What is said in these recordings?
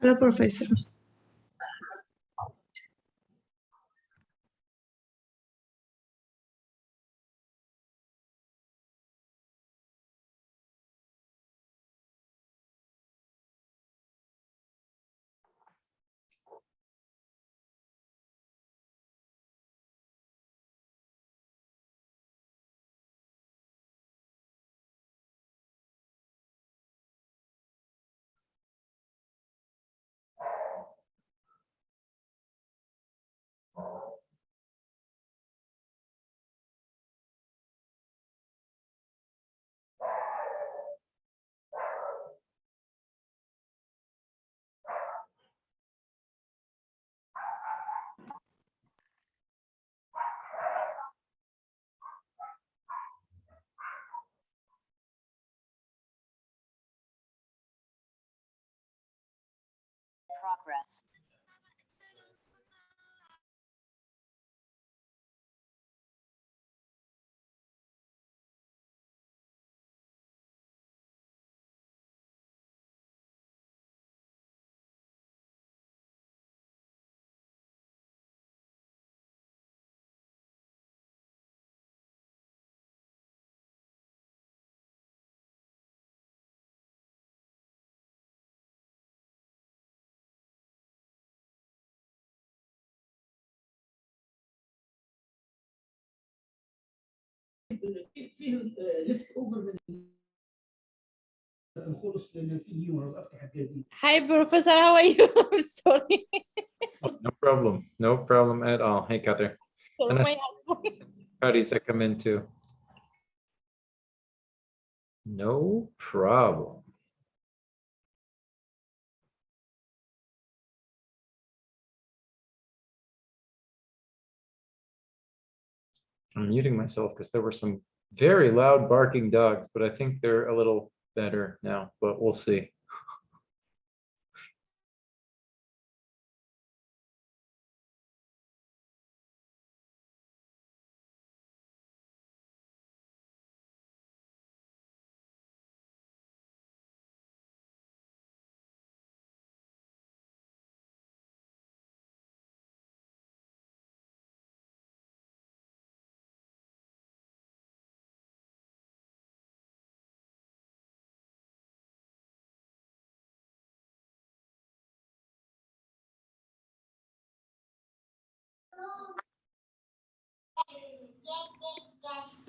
Hello, Professor. Progress. Hi, Professor. How are you? Sorry. Oh, no problem. No problem at all. Hey, Kater. Sorry, And my husband. how does that come into? No problem. I'm muting myself because there were some very loud barking dogs, but I think they're a little better now, but we'll see.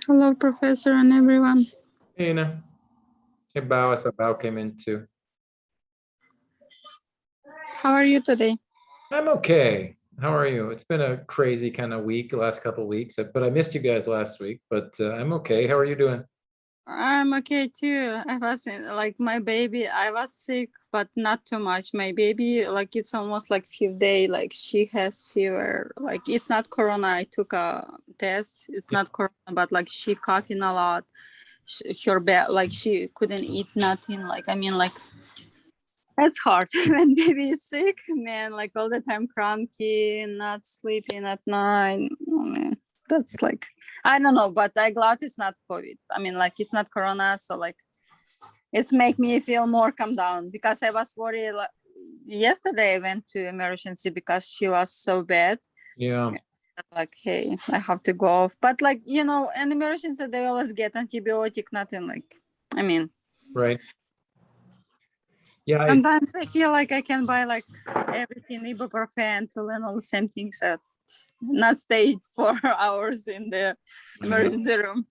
Hello, Professor, and everyone. Hey, Ina. Hey, Bao, as Bao came in too. How are you today? I'm okay. How are you? It's been a crazy kind of week, the last couple of weeks, but I missed you guys last week, but I'm okay. How are you doing? I'm okay too. I was like my baby. I was sick, but not too much. My baby, like it's almost like few days. Like she has fever. Like it's not corona. I took a test. It's not corona, but like she coughing a lot. Her bed, like she couldn't eat nothing. Like I mean, like it's hard when baby is sick, man. Like all the time cranky, not sleeping at night. Oh, man. That's like, I don't know, but I glad it's not COVID. I mean, like it's not corona, so like it's make me feel more calm down because I was worried. Like, yesterday I went to emergency because she was so bad. Yeah. Like, hey, I have to go off. But like, you know, in emergency they always get antibiotic, nothing like, I mean. Right. Yeah. Sometimes I feel like I can buy like everything, ibuprofen, Tylenol, same things that not stay 4 hours in the emergency room.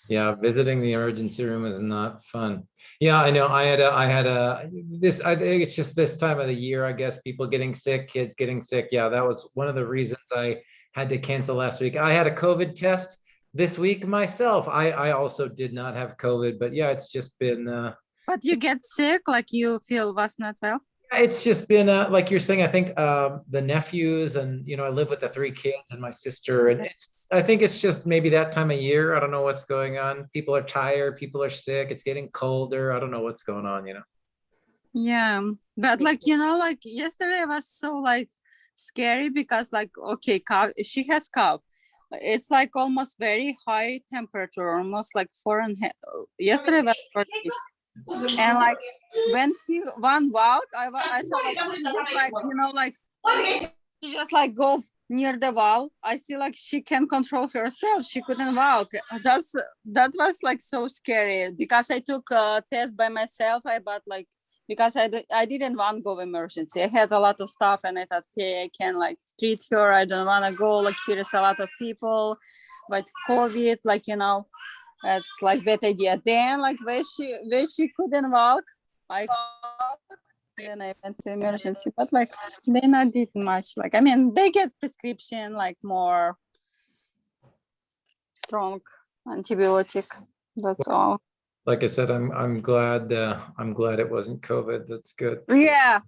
Yeah, visiting the emergency room is not fun. Yeah, I know. I had this. I think it's just this time of the year. I guess people getting sick, kids getting sick. Yeah, that was one of the reasons I had to cancel last week. I had a COVID test this week myself. I also did not have COVID, but yeah, it's just been. But you get sick, like you feel was not well. It's just been like you're saying. I think the nephews and I live with the 3 kids and my sister, and I think it's just maybe that time of year. I don't know what's going on. People are tired. People are sick. It's getting colder. I don't know what's going on. Yeah, but like like yesterday was so like scary because like okay, cough. She has cough. It's like almost very high temperature, almost like 4 and yesterday was 4 days. And like when she one walk, I saw like she just like, you know, like she just like go near the wall. I see like she can control herself. She couldn't walk. That was like so scary because I took a test by myself. I bought like, because I didn't want to go emergency. I had a lot of stuff and I thought, hey, I can like treat her. I don't want to go, like here is a lot of people, but COVID, like, you know, that's like bad idea. Then like when she couldn't walk, I then I went to emergency, but like they not did much. Like, I mean, they get prescription like more strong antibiotic. That's all. Like I said, I'm glad it wasn't COVID. That's good. Yeah,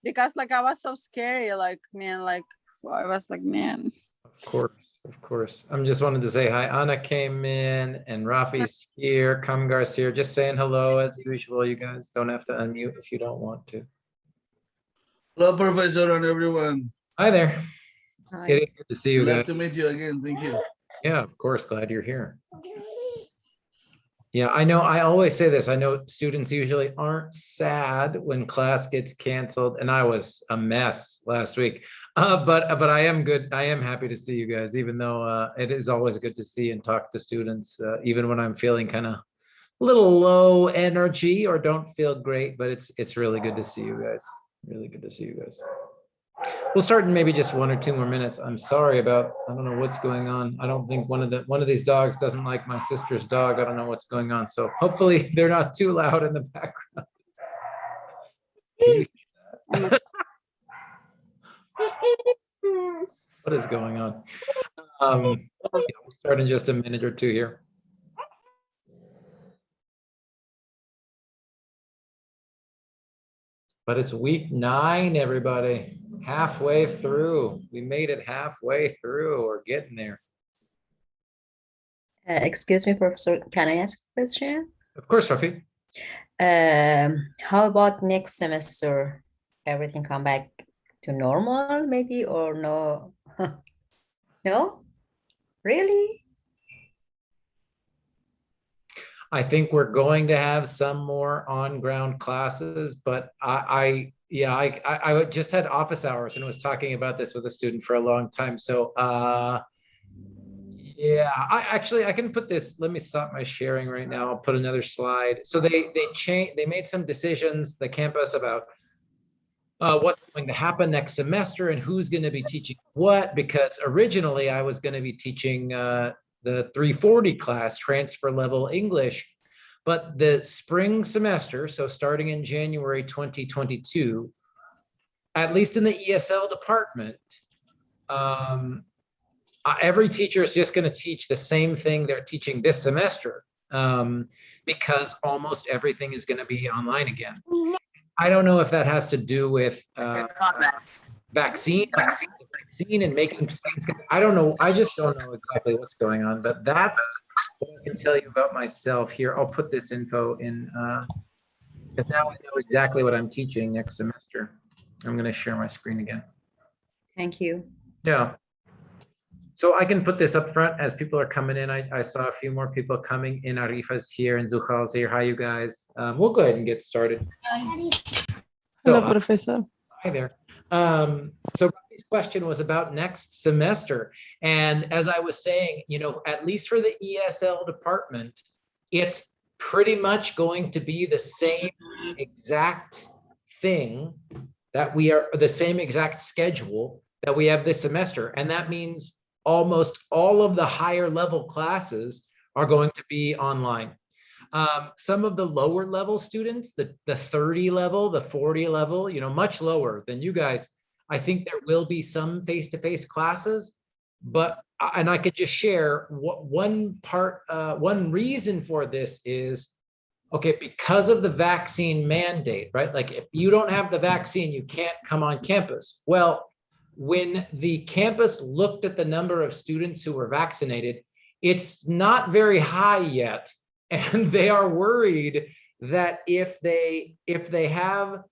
because like I was so scary. Like, man, like I was like, man. Of course. I'm just wanted to say hi. Anna came in and Rafi's here. Kamgar's here. Just saying hello as usual. You guys don't have to unmute if you don't want to. Hello, Professor, and everyone. Hi there. Hi. Good to see you Glad guys. to meet you again. Thank you. Yeah, of course. Glad you're here. Yeah, I know. I always say this. I know students usually aren't sad when class gets canceled, and I was a mess last week. But I am good. I am happy to see you guys, even though it is always good to see and talk to students, even when I'm feeling kind of a little low energy or don't feel great. But it's really good to see you guys. Really good to see you guys. We'll start in maybe just 1 or 2 more minutes. I'm sorry about, I don't know what's going on. I don't think one of these dogs doesn't like my sister's dog. I don't know what's going on. So hopefully they're not too loud in the background. What is going on? We'll start in just a minute or two here. But it's week 9, everybody. Halfway through. We made it halfway through. We're getting there. Excuse me, Professor, can I ask a question? Of course, Rafi. How about next semester? Everything come back to normal, maybe, or no? No? Really? I think we're going to have some more on-ground classes, but I just had office hours and was talking about this with a student for a long time. So yeah, I can put this. Let me stop my sharing right now. I'll put another slide. So they made some decisions, the campus, about what's going to happen next semester and who's going to be teaching what, because originally I was going to be teaching the 340 class, transfer level English, but the spring semester, so starting in January 2022, at least in the ESL department, every teacher is just going to teach the same thing they're teaching this semester, because almost everything is going to be online again. I don't know if that has to do with vaccine and making vaccines. I don't know. I just don't know exactly what's going on, but that's what I can tell you about myself here. I'll put this info in, because now I know exactly what I'm teaching next semester. I'm going to share my screen again. Thank you. Yeah. So I can put this up front as people are coming in. I saw a few more people coming in. Arifa's here and Zuhal's here. Hi, you guys. We'll go ahead and get started. Hello, Professor. Hi there. So Rafi's question was about next semester. And as I was saying, you know, at least for the ESL department, it's pretty much going to be the same exact thing that the same exact schedule that we have this semester. And that means almost all of the higher level classes are going to be online. Some of the lower level students, the 30 level, the 40 level, you know, much lower than you guys, I think there will be some face-to-face classes, but, and I could just share what one reason for this is, okay, because of the vaccine mandate, right? Like if you don't have the vaccine, you can't come on campus. Well, when the campus looked at the number of students who were vaccinated, it's not very high yet. And they are worried that if they have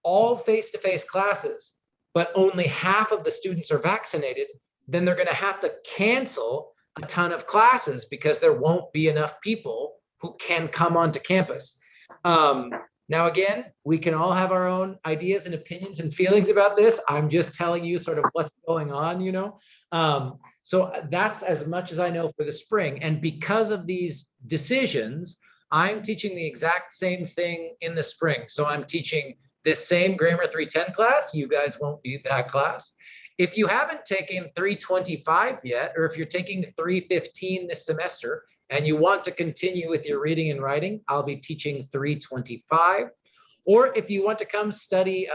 all face-to-face classes, but only half of the students are vaccinated, then they're going to have to cancel a ton of classes because there won't be enough people who can come onto campus. Now, again, we can all have our own ideas and opinions and feelings about this. I'm just telling you sort of what's going on, you know? So that's as much as I know for the spring. And because of these decisions, I'm teaching the exact same thing in the spring. So I'm teaching this same Grammar 310 class. You guys won't need that class. If you haven't taken 325 yet, or if you're taking 315 this semester, and you want to continue with your reading and writing, I'll be teaching 325. Or if you want to come study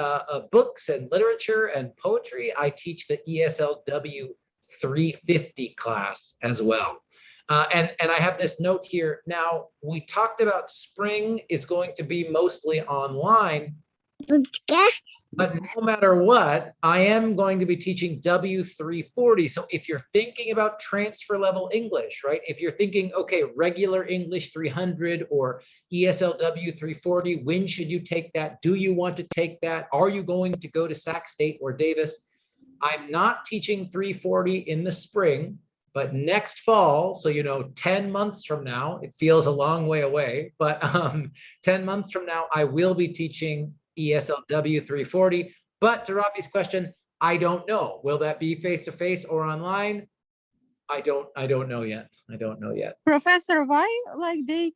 books and literature and poetry, I teach the ESLW 350 class as well. And I have this note here. Now, we talked about spring is going to be mostly online, but no matter what, I am going to be teaching W340. So if you're thinking about transfer level English, right? If you're thinking, okay, regular English 300 or ESLW 340, when should you take that? Do you want to take that? Are you going to go to Sac State or Davis? I'm not teaching 340 in the spring, but next fall, so 10 months from now, it feels a long way away, but 10 months from now, I will be teaching ESLW 340. But to Rafi's question, I don't know. Will that be face-to-face or online? I don't know yet. I don't know yet. Professor, why like they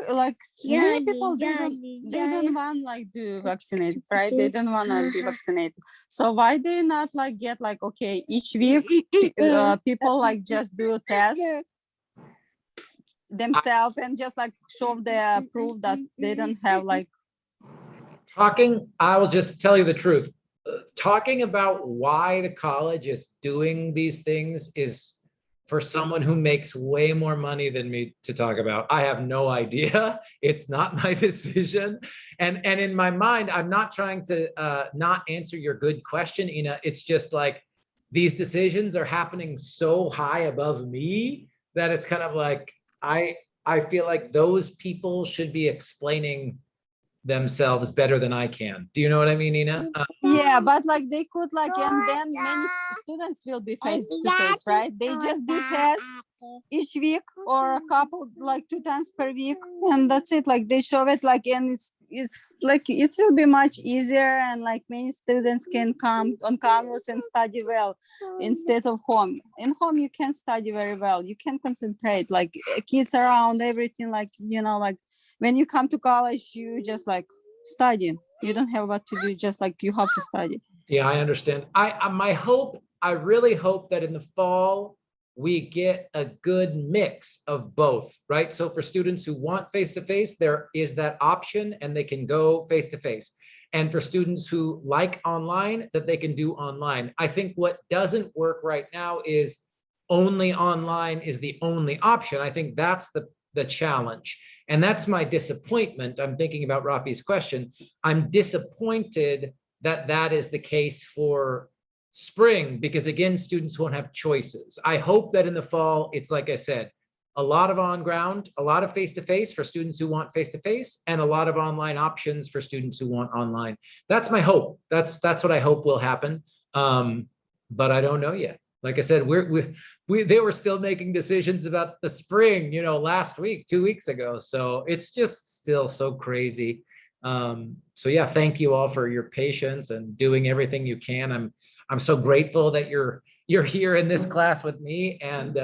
like many people they don't want like to vaccinate, right? They don't want to be vaccinated. So why they not like get like, okay, each week people like just do a test themselves and just like show their proof that they don't have like I will just tell you the truth. Talking about why the college is doing these things is for someone who makes way more money than me to talk about. I have no idea. It's not my decision. And in my mind, I'm not trying to not answer your good question, Ina. It's just like these decisions are happening so high above me that it's kind of like, I feel like those people should be explaining themselves better than I can. Do you know what I mean, Ina? yeah, but like they could like, and then many students will be face to face, right? They just do tests each week or a couple like 2 times per week, and that's it. Like they show it like, and it's like it will be much easier, and like many students can come on campus and study well instead of home. In home you can study very well, you can concentrate, like kids around, everything, like like when you come to college you just like studying, you don't have what to do, just like you have to study. Yeah, I understand. I really hope that in the fall we get a good mix of both, right? So for students who want face-to-face, there is that option and they can go face-to-face. And for students who like online, that they can do online. I think what doesn't work right now is only online is the only option. I think that's the challenge. And that's my disappointment. I'm thinking about Rafi's question. I'm disappointed that that is the case for spring, because again, students won't have choices. I hope that in the fall, it's like I said, a lot of on ground, a lot of face-to-face for students who want face-to-face, and a lot of online options for students who want online. That's my hope. That's what I hope will happen. But I don't know yet. Like I said, they were still making decisions about the spring, last week, 2 weeks ago. So it's just still so crazy. So yeah, thank you all for your patience and doing everything you can. I'm so grateful that you're here in this class with me. And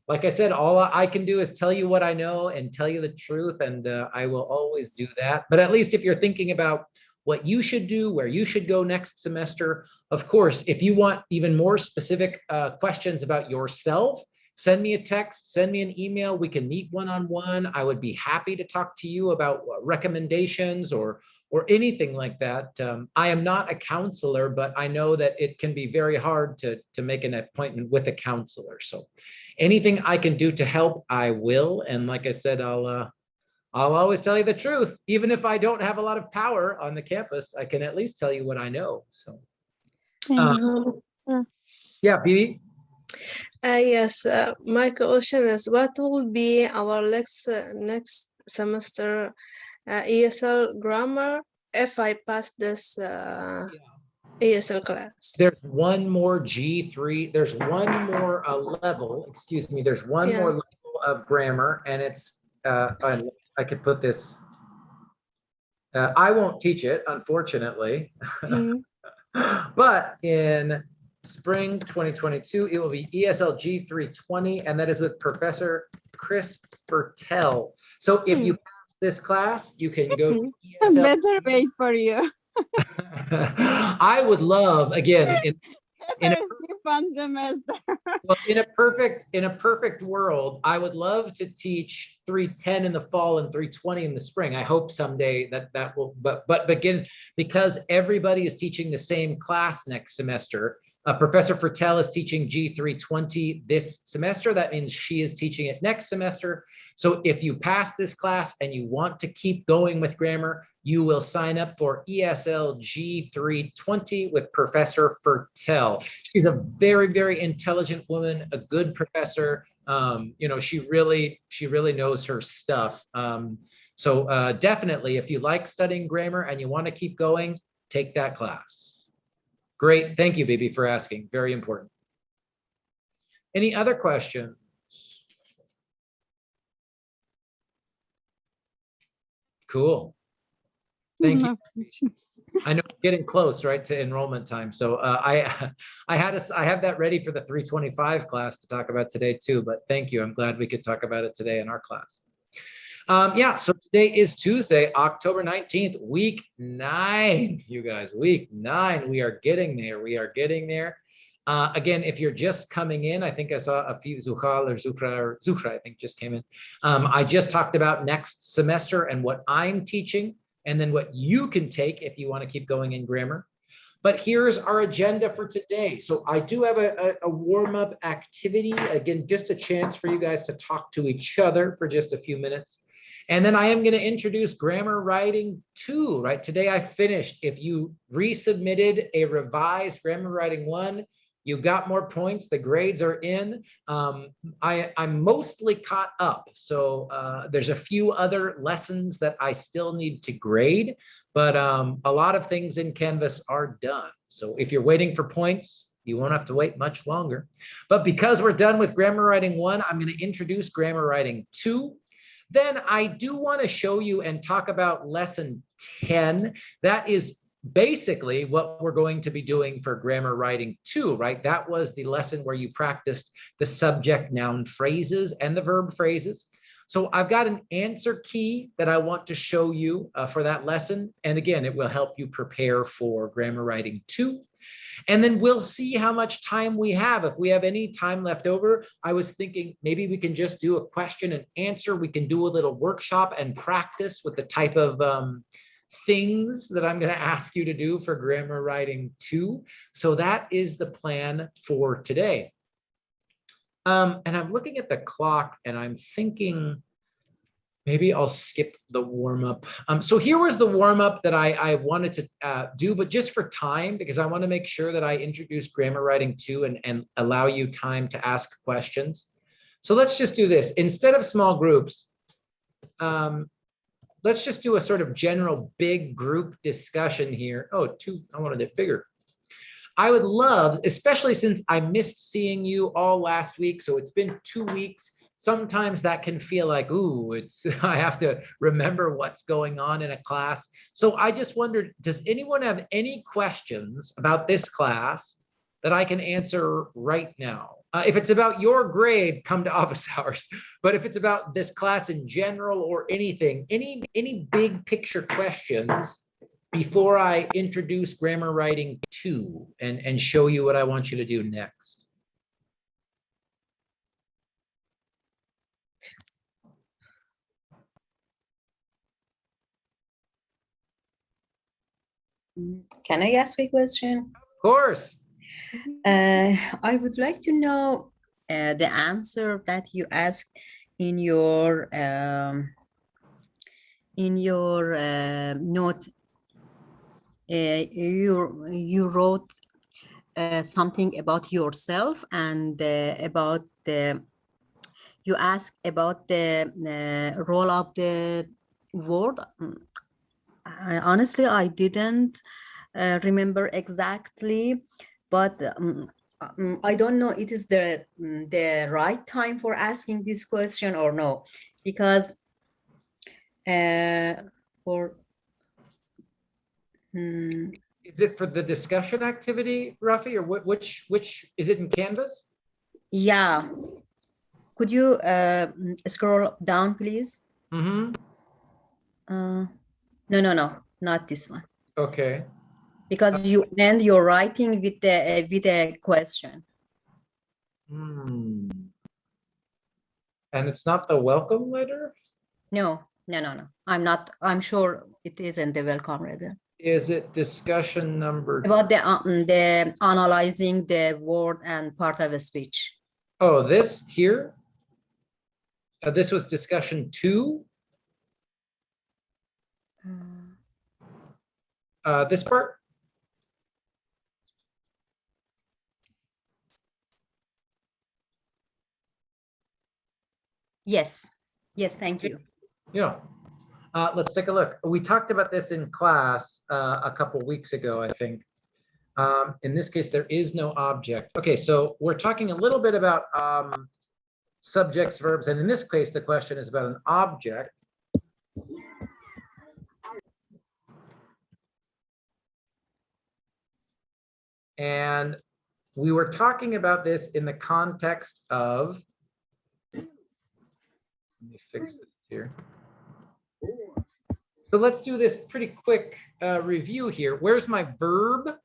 like I said, all I can do is tell you what I know and tell you the truth. And I will always do that. But at least if you're thinking about what you should do, where you should go next semester, of course, if you want even more specific questions about yourself, send me a text, send me an email. We can meet one-on-one. I would be happy to talk to you about recommendations or anything like that. I am not a counselor, but I know that it can be very hard to make an appointment with a counselor. So anything I can do to help, I will. And like I said, I'll always tell you the truth. Even if I don't have a lot of power on the campus, I can at least tell you what I know. So yeah, Bibi. Yes, my question is, what will be our next semester ESL grammar if I pass this ESL class? There's one more G3. There's one more level. Excuse me. There's one more level of grammar, and it's I could put this I won't teach it, unfortunately. Mhm. But in spring 2022, it will be ESLG320, and that is with Professor Chris Fertel. So if you pass this class, you can go to ESL. Better wait for you. I would love, again, in a, Better skip one semester. well, in a perfect world, I would love to teach 310 in the fall and 320 in the spring. I hope someday that will, but again, because everybody is teaching the same class next semester, Professor Fertel is teaching G320 this semester. That means she is teaching it next semester. So if you pass this class and you want to keep going with grammar, you will sign up for ESLG320 with Professor Fertel. She's a very, very intelligent woman, a good professor. You know, she really knows her stuff. So definitely, if you like studying grammar and you want to keep going, take that class. Great. Thank you, Bibi, for asking. Very important. Any other questions? Cool. Thank you. I know we're getting close, right, to enrollment time. So I have that ready for the 325 class to talk about today too, but thank you. I'm glad we could talk about it today in our class. Yeah, so today is Tuesday, October 19th, week 9, you guys, week 9. We are getting there. We are getting there. Again, if you're just coming in, I think I saw a few Zuhal or Zuhra, I think just came in. I just talked about next semester and what I'm teaching, and then what you can take if you want to keep going in grammar. But here's our agenda for today. So I do have a warm-up activity. Again, just a chance for you guys to talk to each other for just a few minutes. And then I am going to introduce Grammar Writing 2, right? Today I finished. If you resubmitted a revised Grammar Writing 1, you got more points. The grades are in. I'm mostly caught up. So there's a few other lessons that I still need to grade, but a lot of things in Canvas are done. So if you're waiting for points, you won't have to wait much longer. But because we're done with Grammar Writing 1, I'm going to introduce Grammar Writing 2. Then I do want to show you and talk about lesson 10. That is basically what we're going to be doing for Grammar Writing 2, right? That was the lesson where you practiced the subject noun phrases and the verb phrases. So I've got an answer key that I want to show you for that lesson. And again, it will help you prepare for Grammar Writing 2. And then we'll see how much time we have. If we have any time left over, I was thinking maybe we can just do a question and answer. We can do a little workshop and practice with the type of things that I'm going to ask you to do for Grammar Writing 2. So that is the plan for today. And I'm looking at the clock and I'm thinking maybe I'll skip the warm-up. So here was the warm-up that I wanted to do, but just for time, because I want to make sure that I introduce Grammar Writing 2 and allow you time to ask questions. So let's just do this. Instead of small groups, let's just do a sort of general big group discussion here. Oh, I wanted it bigger. I would love, especially since I missed seeing you all last week, so it's been 2 weeks. Sometimes that can feel like, ooh, I have to remember what's going on in a class. So I just wondered, does anyone have any questions about this class that I can answer right now? If it's about your grade, come to office hours. But if it's about this class in general or anything, any big picture questions before I introduce Grammar Writing 2 and show you what I want you to do next. Can I ask a question? Of course. I would like to know the answer that you asked in your note. You wrote something about yourself and about you asked about the role of the word. Honestly, I didn't remember exactly, but I don't know it is the right time for asking this question or no, because for Hmm, Is it for the discussion activity, Rafi, or which is it in Canvas? yeah. Could you scroll down, please? Mm-hmm. No, not this one. Okay. Because you end your writing with a question. Hmm. And it's not the welcome letter? No. I'm sure it isn't the welcome letter. Is it discussion number? About the analyzing the word and part of a speech. Oh, this here? This was discussion 2? This part? Yes, thank you. Yeah. Let's take a look. We talked about this in class a couple weeks ago, I think. In this case, there is no object. Okay, so we're talking a little bit about subjects, verbs, and in this case, the question is about an object. And we were talking about this in the context of, let me fix this here. So let's do this pretty quick review here. Where's my verb?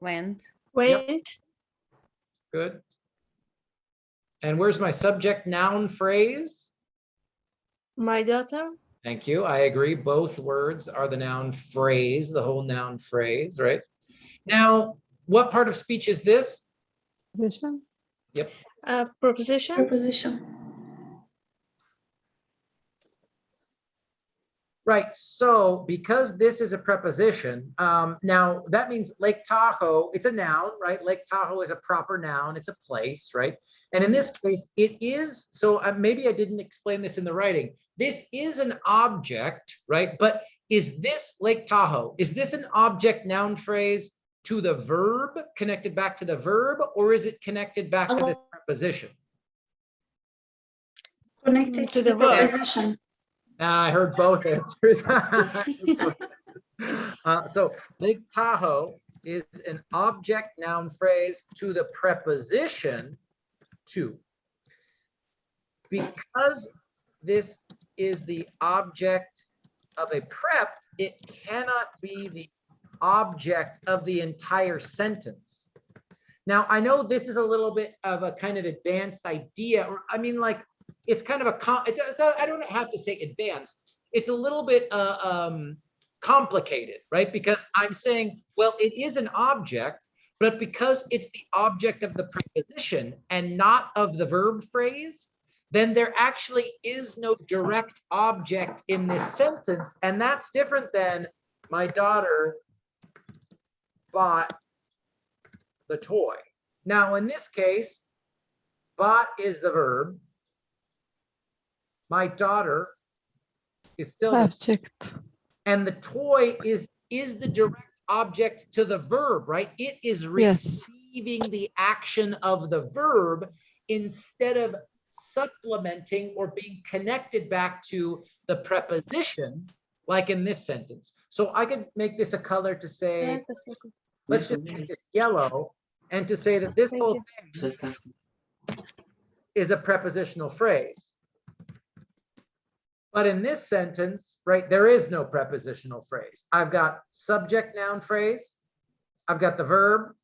Went. Went. Good. And where's my subject noun phrase? My daughter. Thank you. I agree. Both words are the noun phrase, the whole noun phrase, right? Now, what part of speech is this? Position. Yep. Preposition. Preposition. Right. So because this is a preposition, now that means Lake Tahoe, it's a noun, right? Lake Tahoe is a proper noun. It's a place, right? And in this case, it is. So maybe I didn't explain this in the writing. This is an object, right? But is this Lake Tahoe? Is this an object noun phrase to the verb, connected back to the verb, or is it connected back to this preposition? Connected To the verb. preposition. I heard both answers. So Lake Tahoe is an object noun phrase to the preposition to. Because this is the object of a prep, it cannot be the object of the entire sentence. Now, I know this is a little bit of a kind of advanced idea, or I mean, like, it's kind of I don't have to say advanced. It's a little bit complicated, right? Because I'm saying, well, it is an object, but because it's the object of the preposition and not of the verb phrase, then there actually is no direct object in this sentence. And that's different than my daughter bought the toy. Now, in this case, bought is the verb. My daughter is still Subject. and the toy is the direct object to the verb, right? It is Yes. receiving the action of the verb instead of supplementing or being connected back to the preposition, like in this sentence. So I could make this a color to say, let's just make this yellow, and to say that this Thank whole you. thing is a prepositional phrase. But in this sentence, right, there is no prepositional phrase. I've got subject noun phrase, I've got the verb,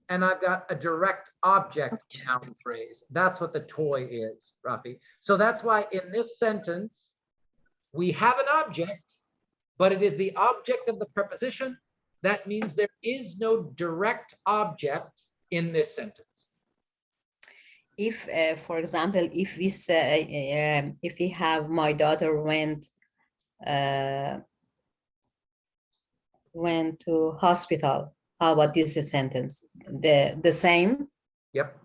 and I've got a direct object noun phrase. That's what the toy is, Rafi. So that's why in this sentence, we have an object, but it is the object of the preposition. That means there is no direct object in this sentence. If, for example, if we say, if we have my daughter went to hospital, how about this sentence? The same? Yep,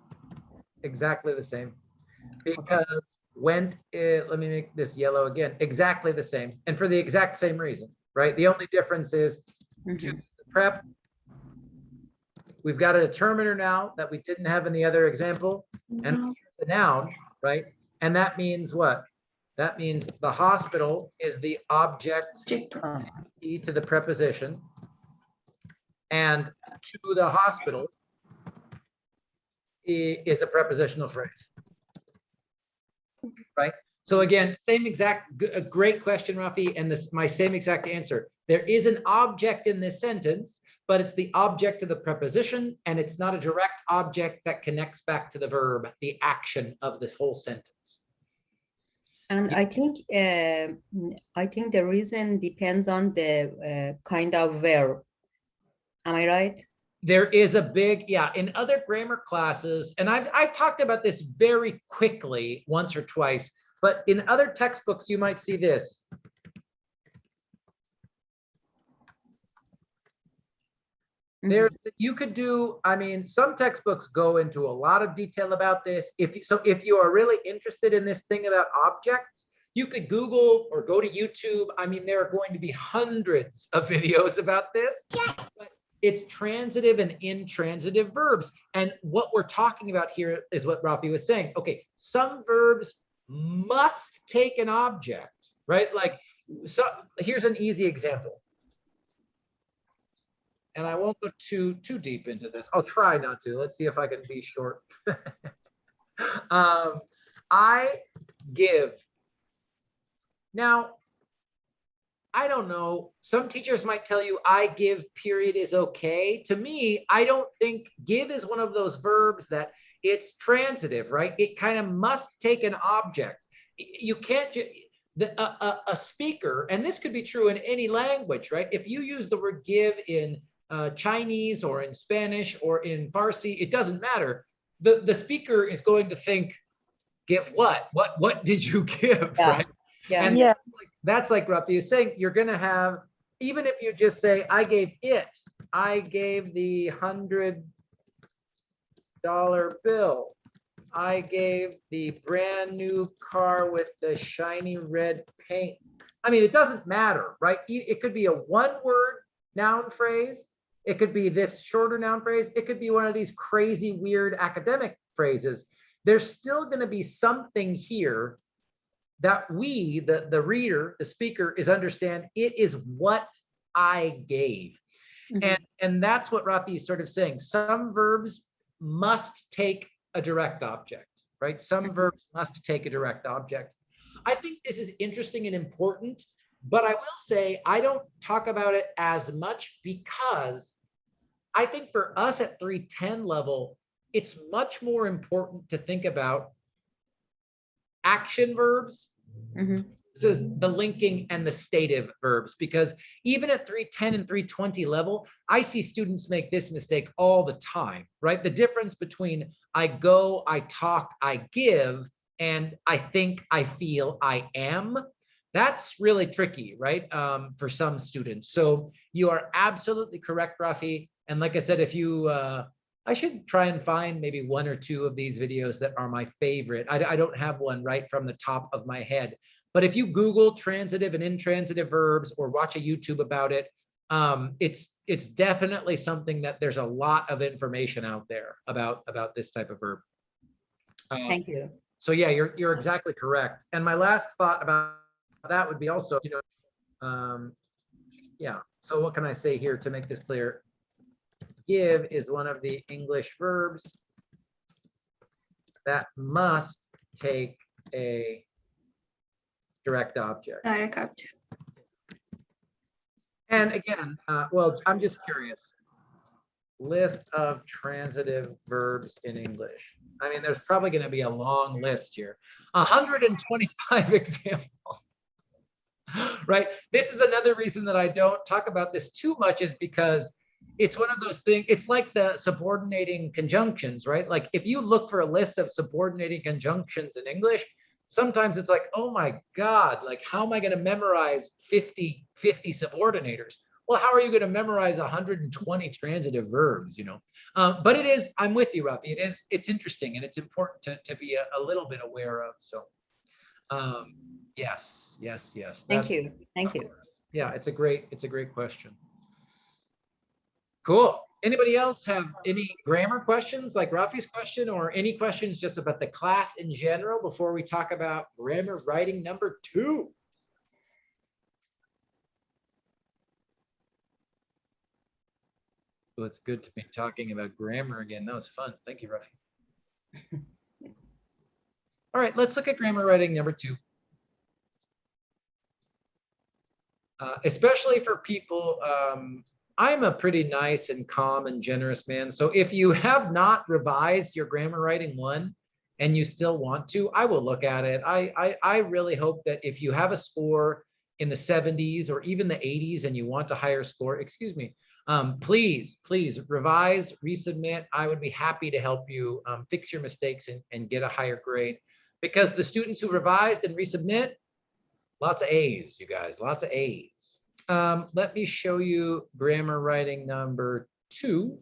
exactly the same. Because went, let me make this yellow again, exactly the same. And for the exact same reason, right? The only difference is to prep. We've got a determiner now that we didn't have in the other example, and the noun, right? And that means what? That means the hospital is the object E to the preposition, and to the hospital is a prepositional phrase, right? So again, same exact, a great question, Rafi, and this my same exact answer. There is an object in this sentence, but it's the object of the preposition, and it's not a direct object that connects back to the verb, the action of this whole sentence. And I think the reason depends on the kind of verb. Am I right? There is a big, yeah, in other grammar classes, and I've talked about this very quickly once or twice, but in other textbooks, you might see this. There's, you could do, I mean, some textbooks go into a lot of detail about this. If you are really interested in this thing about objects, you could Google or go to YouTube. I mean, there are going to be hundreds of videos about this, but it's transitive and intransitive verbs. And what we're talking about here is what Rafi was saying. Okay, some verbs must take an object, right? Like, so here's an easy example. And I won't go too deep into this. I'll try not to. Let's see if I can be short. I give. Now, I don't know. Some teachers might tell you I give period is okay. To me, I don't think give is one of those verbs that it's transitive, right? It kind of must take an object. You can't just, a speaker, and this could be true in any language, right? If you use the word give in Chinese or in Spanish or in Farsi, it doesn't matter. The speaker is going to think, give what? What did you give, Yeah. right? Yeah. And Yeah. that's like Rafi is saying, you're going to have, even if you just say, I gave I gave the $100 bill. I gave the brand new car with the shiny red paint. I mean, it doesn't matter, right? It could be a one-word noun phrase. It could be this shorter noun phrase. It could be one of these crazy, weird academic phrases. There's still going to be something here that we, the reader, the speaker, is understand it is what I gave. And that's what Rafi is sort of saying. Some verbs must take a direct object, right? Some verbs must take a direct object. I think this is interesting and important, but I will say I don't talk about it as much because I think for us at 310 level, it's much more important to think about action verbs versus the linking and the stative verbs, because even at 310 and 320 level, I see students make this mistake all the time, right? The difference between I go, I talk, I give, and I think, I feel, I am, that's really tricky, right? For some students. So you are absolutely correct, Rafi. And like I said, if you, I should try and find maybe one or two of these videos that are my favorite. I don't have one right from the top of my head, but if you Google transitive and intransitive verbs or watch a YouTube about it, it's definitely something that there's a lot of information out there about this type of verb. Thank you. So yeah, you're exactly correct. And my last thought about that would be also, yeah. So what can I say here to make this clear? Give is one of the English verbs that must take a direct object. Direct object. And again, well, I'm just curious. List of transitive verbs in English. I mean, there's probably going to be a long list here. 125 examples. Right? This is another reason that I don't talk about this too much, is because it's one of those things, it's like the subordinating conjunctions, right? Like if you look for a list of subordinating conjunctions in English, sometimes it's like, oh my God, like how am I going to memorize 50 subordinators? Well, how are you going to memorize 120 transitive verbs, But it is, I'm with you, Rafi. It's interesting and it's important to be a little bit aware of. So yes. Thank you. Thank you. Yeah, it's a great question. Cool. Anybody else have any grammar questions like Rafi's question, or any questions just about the class in general before we talk about grammar writing number 2? Well, it's good to be talking about grammar again. That was fun. Thank you, Rafi. All right, let's look at grammar writing number 2. Especially for people, I'm a pretty nice and calm and generous man. So if you have not revised your grammar writing 1 and you still want to, I will look at it. I really hope that if you have a score in the 70s or even the 80s and you want a higher score, excuse me, please revise, resubmit. I would be happy to help you fix your mistakes and get a higher grade, because the students who revised and resubmit, lots of A's, you guys, lots of A's. Let me show you grammar writing number 2.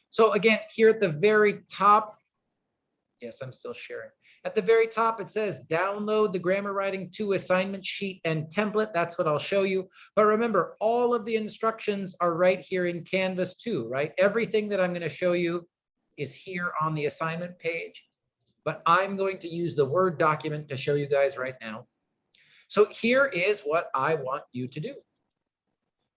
So again, here at the very top, yes, I'm still sharing. At the very top, it says download the grammar writing 2 assignment sheet and template. That's what I'll show you. But remember, all of the instructions are right here in Canvas 2, right? Everything that I'm going to show you is here on the assignment page. But I'm going to use the Word document to show you guys right now. So here is what I want you to do.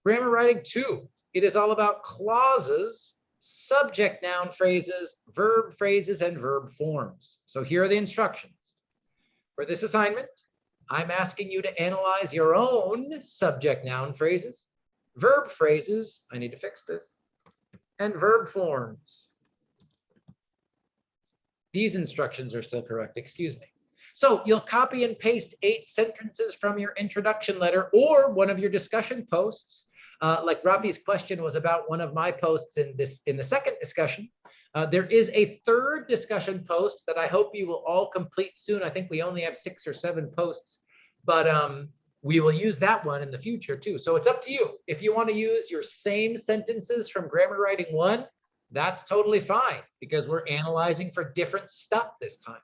Grammar writing 2. It is all about clauses, subject noun phrases, verb phrases, and verb forms. So here are the instructions. For this assignment, I'm asking you to analyze your own subject noun phrases, verb phrases, I need to fix this, and verb forms. These instructions are still correct, excuse me. So you'll copy and paste 8 sentences from your introduction letter or one of your discussion posts. Like Rafi's question was about one of my posts in the second discussion. There is a third discussion post that I hope you will all complete soon. I think we only have 6 or 7 posts, but we will use that one in the future too. So it's up to you. If you want to use your same sentences from grammar writing 1, that's totally fine, because we're analyzing for different stuff this time.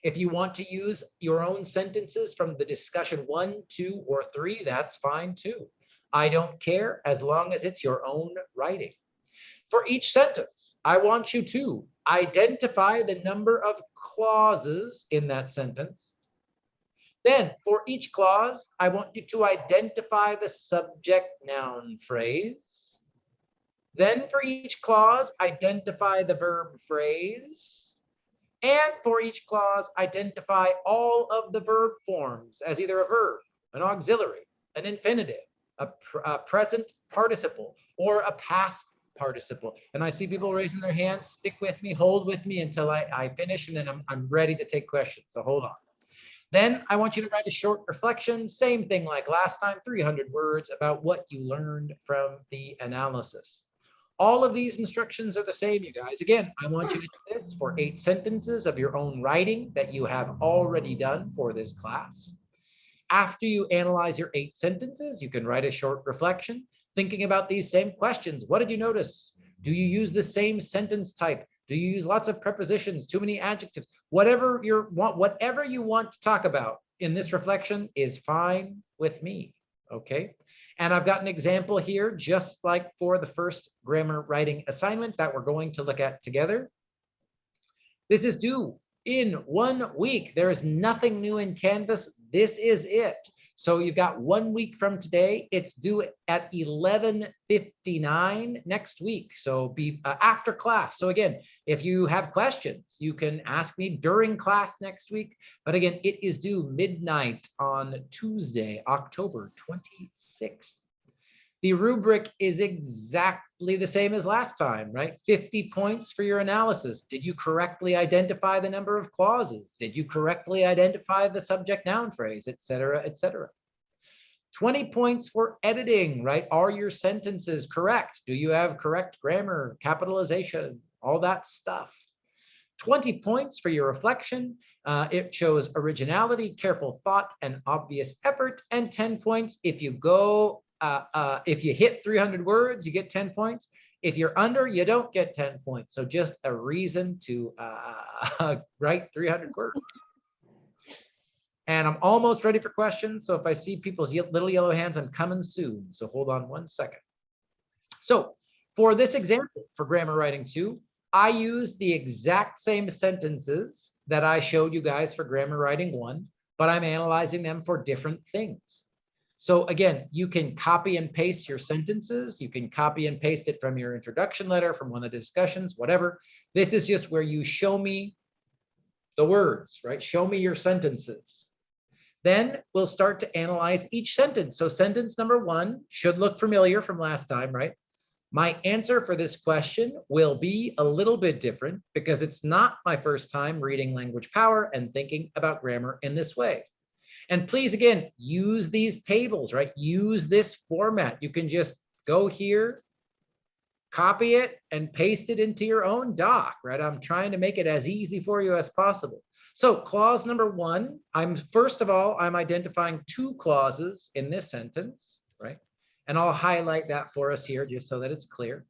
If you want to use your own sentences from the discussion 1, 2, or 3, that's fine too. I don't care, as long as it's your own writing. For each sentence, I want you to identify the number of clauses in that sentence. Then for each clause, I want you to identify the subject noun phrase. Then for each clause, identify the verb phrase. And for each clause, identify all of the verb forms as either a verb, an auxiliary, an infinitive, a present participle, or a past participle. And I see people raising their hands. Stick with me, hold with me until I finish, and then I'm ready to take questions. So hold on. Then I want you to write a short reflection, same thing like last time, 300 words about what you learned from the analysis. All of these instructions are the same, you guys. Again, I want you to do this for 8 sentences of your own writing that you have already done for this class. After you analyze your 8 sentences, you can write a short reflection, thinking about these same questions. What did you notice? Do you use the same sentence type? Do you use lots of prepositions, too many adjectives? Whatever you want to talk about in this reflection is fine with me, okay? And I've got an example here, just like for the first grammar writing assignment that we're going to look at together. This is due in 1 week. There is nothing new in Canvas. This is it. So you've got 1 week from today. It's due at 11:59 next week. So be after class. So again, if you have questions, you can ask me during class next week. But again, it is due midnight on Tuesday, October 26th. The rubric is exactly the same as last time, right? 50 points for your analysis. Did you correctly identify the number of clauses? Did you correctly identify the subject noun phrase, et cetera, et cetera? 20 points for editing, right? Are your sentences correct? Do you have correct grammar, capitalization, all that stuff? 20 points for your reflection. It shows originality, careful thought, and obvious effort. And 10 points if you go if you hit 300 words, you get 10 points. If you're under, you don't get 10 points. So just a reason to write 300 words. And I'm almost ready for questions. So if I see people's little yellow hands, I'm coming soon. So hold on 1 second. So for this example, for grammar writing 2, I used the exact same sentences that I showed you guys for grammar writing 1, but I'm analyzing them for different things. So again, you can copy and paste your sentences. You can copy and paste it from your introduction letter, from one of the discussions, whatever. This is just where you show me the words, right? Show me your sentences. Then we'll start to analyze each sentence. So sentence number 1 should look familiar from last time, right? My answer for this question will be a little bit different because it's not my first time reading Language Power and thinking about grammar in this way. And please, again, use these tables, right? Use this format. You can just go here, copy it, and paste it into your own doc, right? I'm trying to make it as easy for you as possible. So clause number 1, first of all, I'm identifying 2 clauses in this sentence, right? And I'll highlight that for us here just so that it's clear.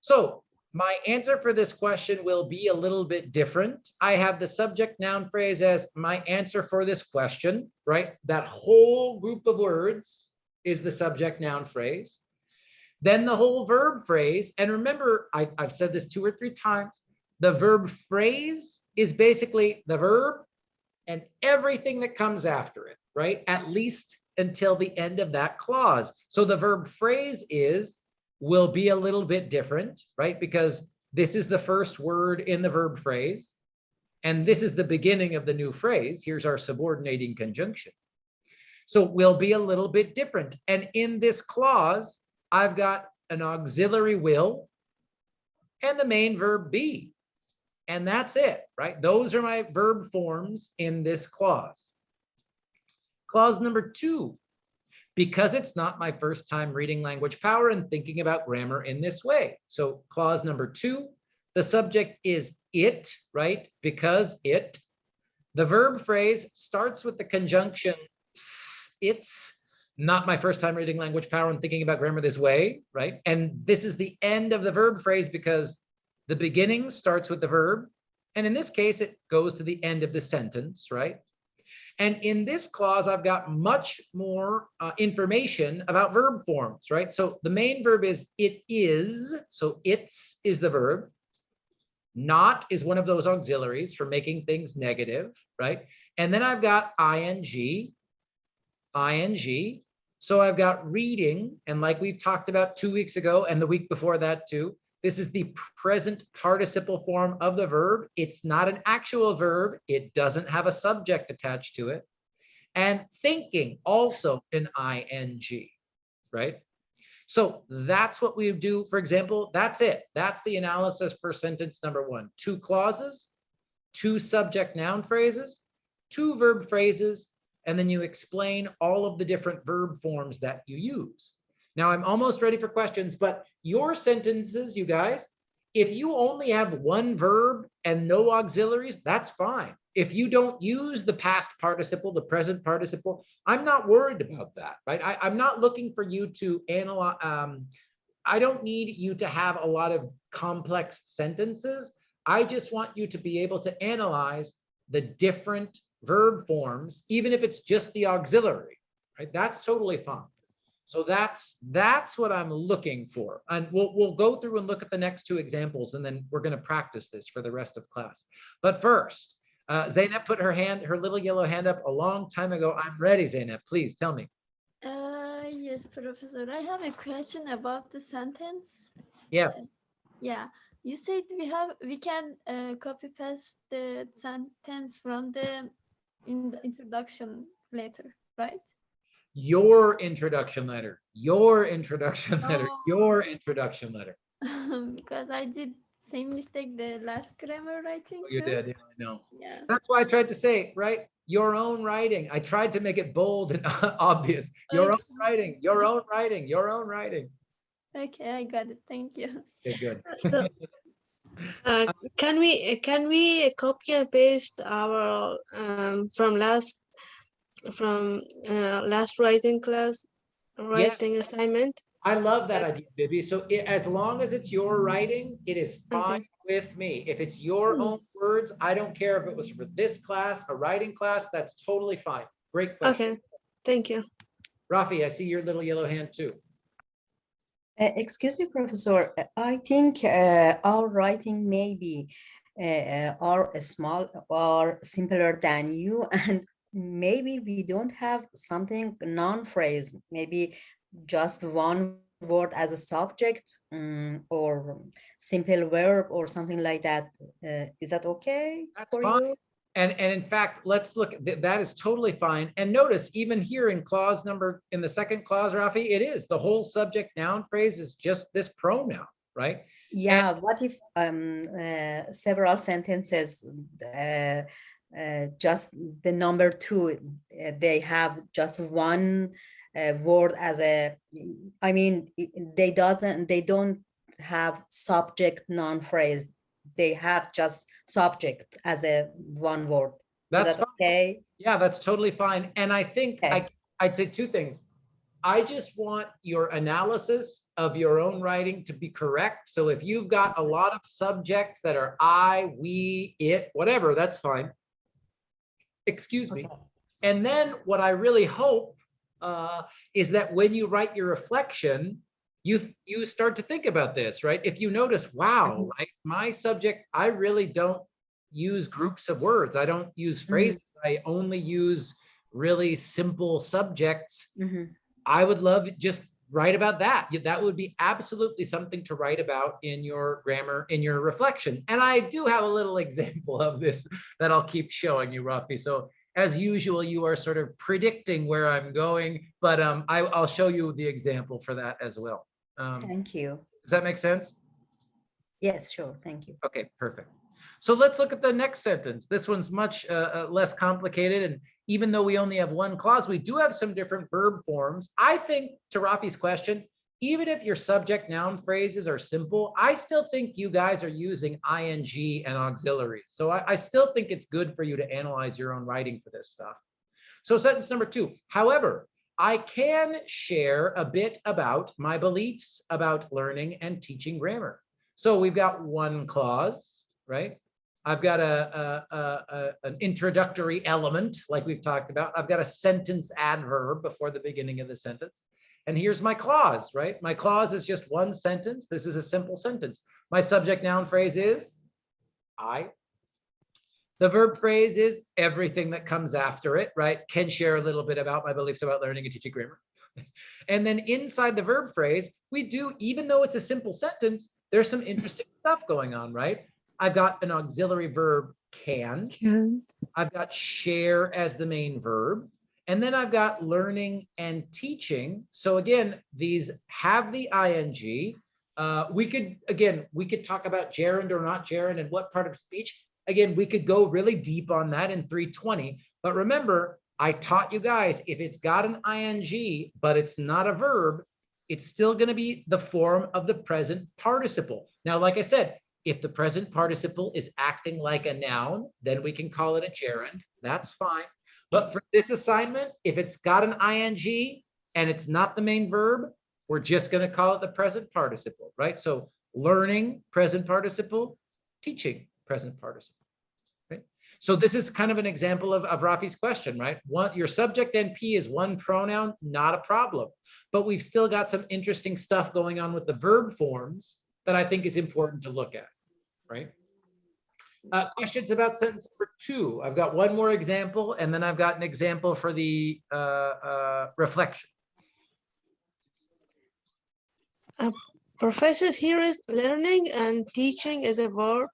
So my answer for this question will be a little bit different. I have the subject noun phrase as my answer for this question, right? That whole group of words is the subject noun phrase. Then the whole verb phrase. And remember, I've said this 2 or 3 times. The verb phrase is basically the verb and everything that comes after it, right? At least until the end of that clause. So the verb phrase will be a little bit different, right? Because this is the first word in the verb phrase. And this is the beginning of the new phrase. Here's our subordinating conjunction. So will be a little bit different. And in this clause, I've got an auxiliary will and the main verb be. And that's it, right? Those are my verb forms in this clause. Clause number 2, because it's not my first time reading Language Power and thinking about grammar in this way. So clause number 2, the subject is it, right? Because it. The verb phrase starts with the conjunction it's not my first time reading Language Power and thinking about grammar this way, right? And this is the end of the verb phrase because the beginning starts with the verb. And in this case, it goes to the end of the sentence, right? And in this clause, I've got much more information about verb forms, right? So the main verb is it is. So it's is the verb. Not is one of those auxiliaries for making things negative, right? And then I've got ing. So I've got reading. And like we've talked about 2 weeks ago and the week before that too, this is the present participle form of the verb. It's not an actual verb. It doesn't have a subject attached to it. And thinking also an ing, right? So that's what we do. For example, that's it. That's the analysis for sentence number 1. 2 clauses, 2 subject noun phrases, 2 verb phrases, and then you explain all of the different verb forms that you use. Now I'm almost ready for questions, but your sentences, you guys, if you only have 1 verb and no auxiliaries, that's fine. If you don't use the past participle, the present participle, I'm not worried about that, right? I'm not looking for you to analyze. I don't need you to have a lot of complex sentences. I just want you to be able to analyze the different verb forms, even if it's just the auxiliary, right? That's totally fine. So that's what I'm looking for. And we'll go through and look at the next 2 examples, and then we're going to practice this for the rest of class. But first, Zainab put her little yellow hand up a long time ago. I'm ready, Zainab. Please tell me. Yes, Professor. I have a question about the sentence. Yes. Yeah, you said we can copy paste the sentence from the introduction letter, right? Your introduction letter. Your introduction letter. Your introduction letter. Because I did same mistake the last grammar writing Oh, you too. did, yeah, I know. Yeah. That's why I tried to say, right? Your own writing. I tried to make it bold and obvious. Your own writing, your own writing, your own writing. Okay, I got it. Thank you. Okay, good. So, can we copy and paste our from last writing class writing assignment? I love that idea, Bibi. So as long as it's your writing, it is fine with me. If it's your own words, I don't care if it was for this class, a writing class, that's totally fine. Great question. Okay, thank you. Rafi, I see your little yellow hand too. Excuse me, Professor. I think our writing maybe are small or simpler than you, and maybe we don't have something non-phrase, maybe just one word as a subject, or simple verb or something like that. Is that okay That's for fine. you? And in fact, let's look, that is totally fine. And notice even here in clause number, in the second clause, Rafi, it is the whole subject noun phrase is just this pronoun, right? Yeah, what if several sentences just the number two, they have just one word as a, I mean, they don't have subject noun phrase. They have just subject as a one word. Is That's that fine. okay? Yeah, that's totally fine. And I think Okay. I'd say two things. I just want your analysis of your own writing to be correct. So if you've got a lot of subjects that are I, we, it, whatever, that's fine. Excuse me. Okay. And then what I really hope is that when you write your reflection, you start to think about this, right? If you notice, wow, right, my subject, I really don't use groups of words. I don't use phrases. I only use really simple subjects. I would love just write about that. That would be absolutely something to write about in your grammar, in your reflection. And I do have a little example of this that I'll keep showing you, Rafi. So as usual, you are sort of predicting where I'm going, but I'll show you the example for that as well. Thank you. Does that make sense? Yes, sure. Thank you. Okay, perfect. So let's look at the next sentence. This one's much less complicated. And even though we only have one clause, we do have some different verb forms. I think, to Rafi's question, even if your subject noun phrases are simple, I still think you guys are using ing and auxiliaries. So I still think it's good for you to analyze your own writing for this stuff. So sentence number 2, however, I can share a bit about my beliefs about learning and teaching grammar. So we've got one clause, right? I've got an introductory element, like we've talked about. I've got a sentence adverb before the beginning of the sentence. And here's my clause, right? My clause is just one sentence. This is a simple sentence. My subject noun phrase is I. The verb phrase is everything that comes after it, right? Can share a little bit about my beliefs about learning and teaching grammar. And then inside the verb phrase, we do, even though it's a simple sentence, there's some interesting stuff going on, right? I've got an auxiliary verb, can. I've got share as the main verb. And then I've got learning and teaching. So again, these have the ing. We could talk about gerund or not gerund and what part of speech. Again, we could go really deep on that in 320. But remember, I taught you guys, if it's got an ing, but it's not a verb, it's still going to be the form of the present participle. Now, like I said, if the present participle is acting like a noun, then we can call it a gerund. That's fine. But for this assignment, if it's got an ing and it's not the main verb, we're just going to call it the present participle, right? So learning, present participle, teaching, present participle. Right? So this is kind of an example of Rafi's question, right? Your subject NP is one pronoun, not a problem. But we've still got some interesting stuff going on with the verb forms that I think is important to look at, right? Questions about sentence number 2. I've got one more example, and then I've got an example for the reflection. Professor, here is learning and teaching is a verb.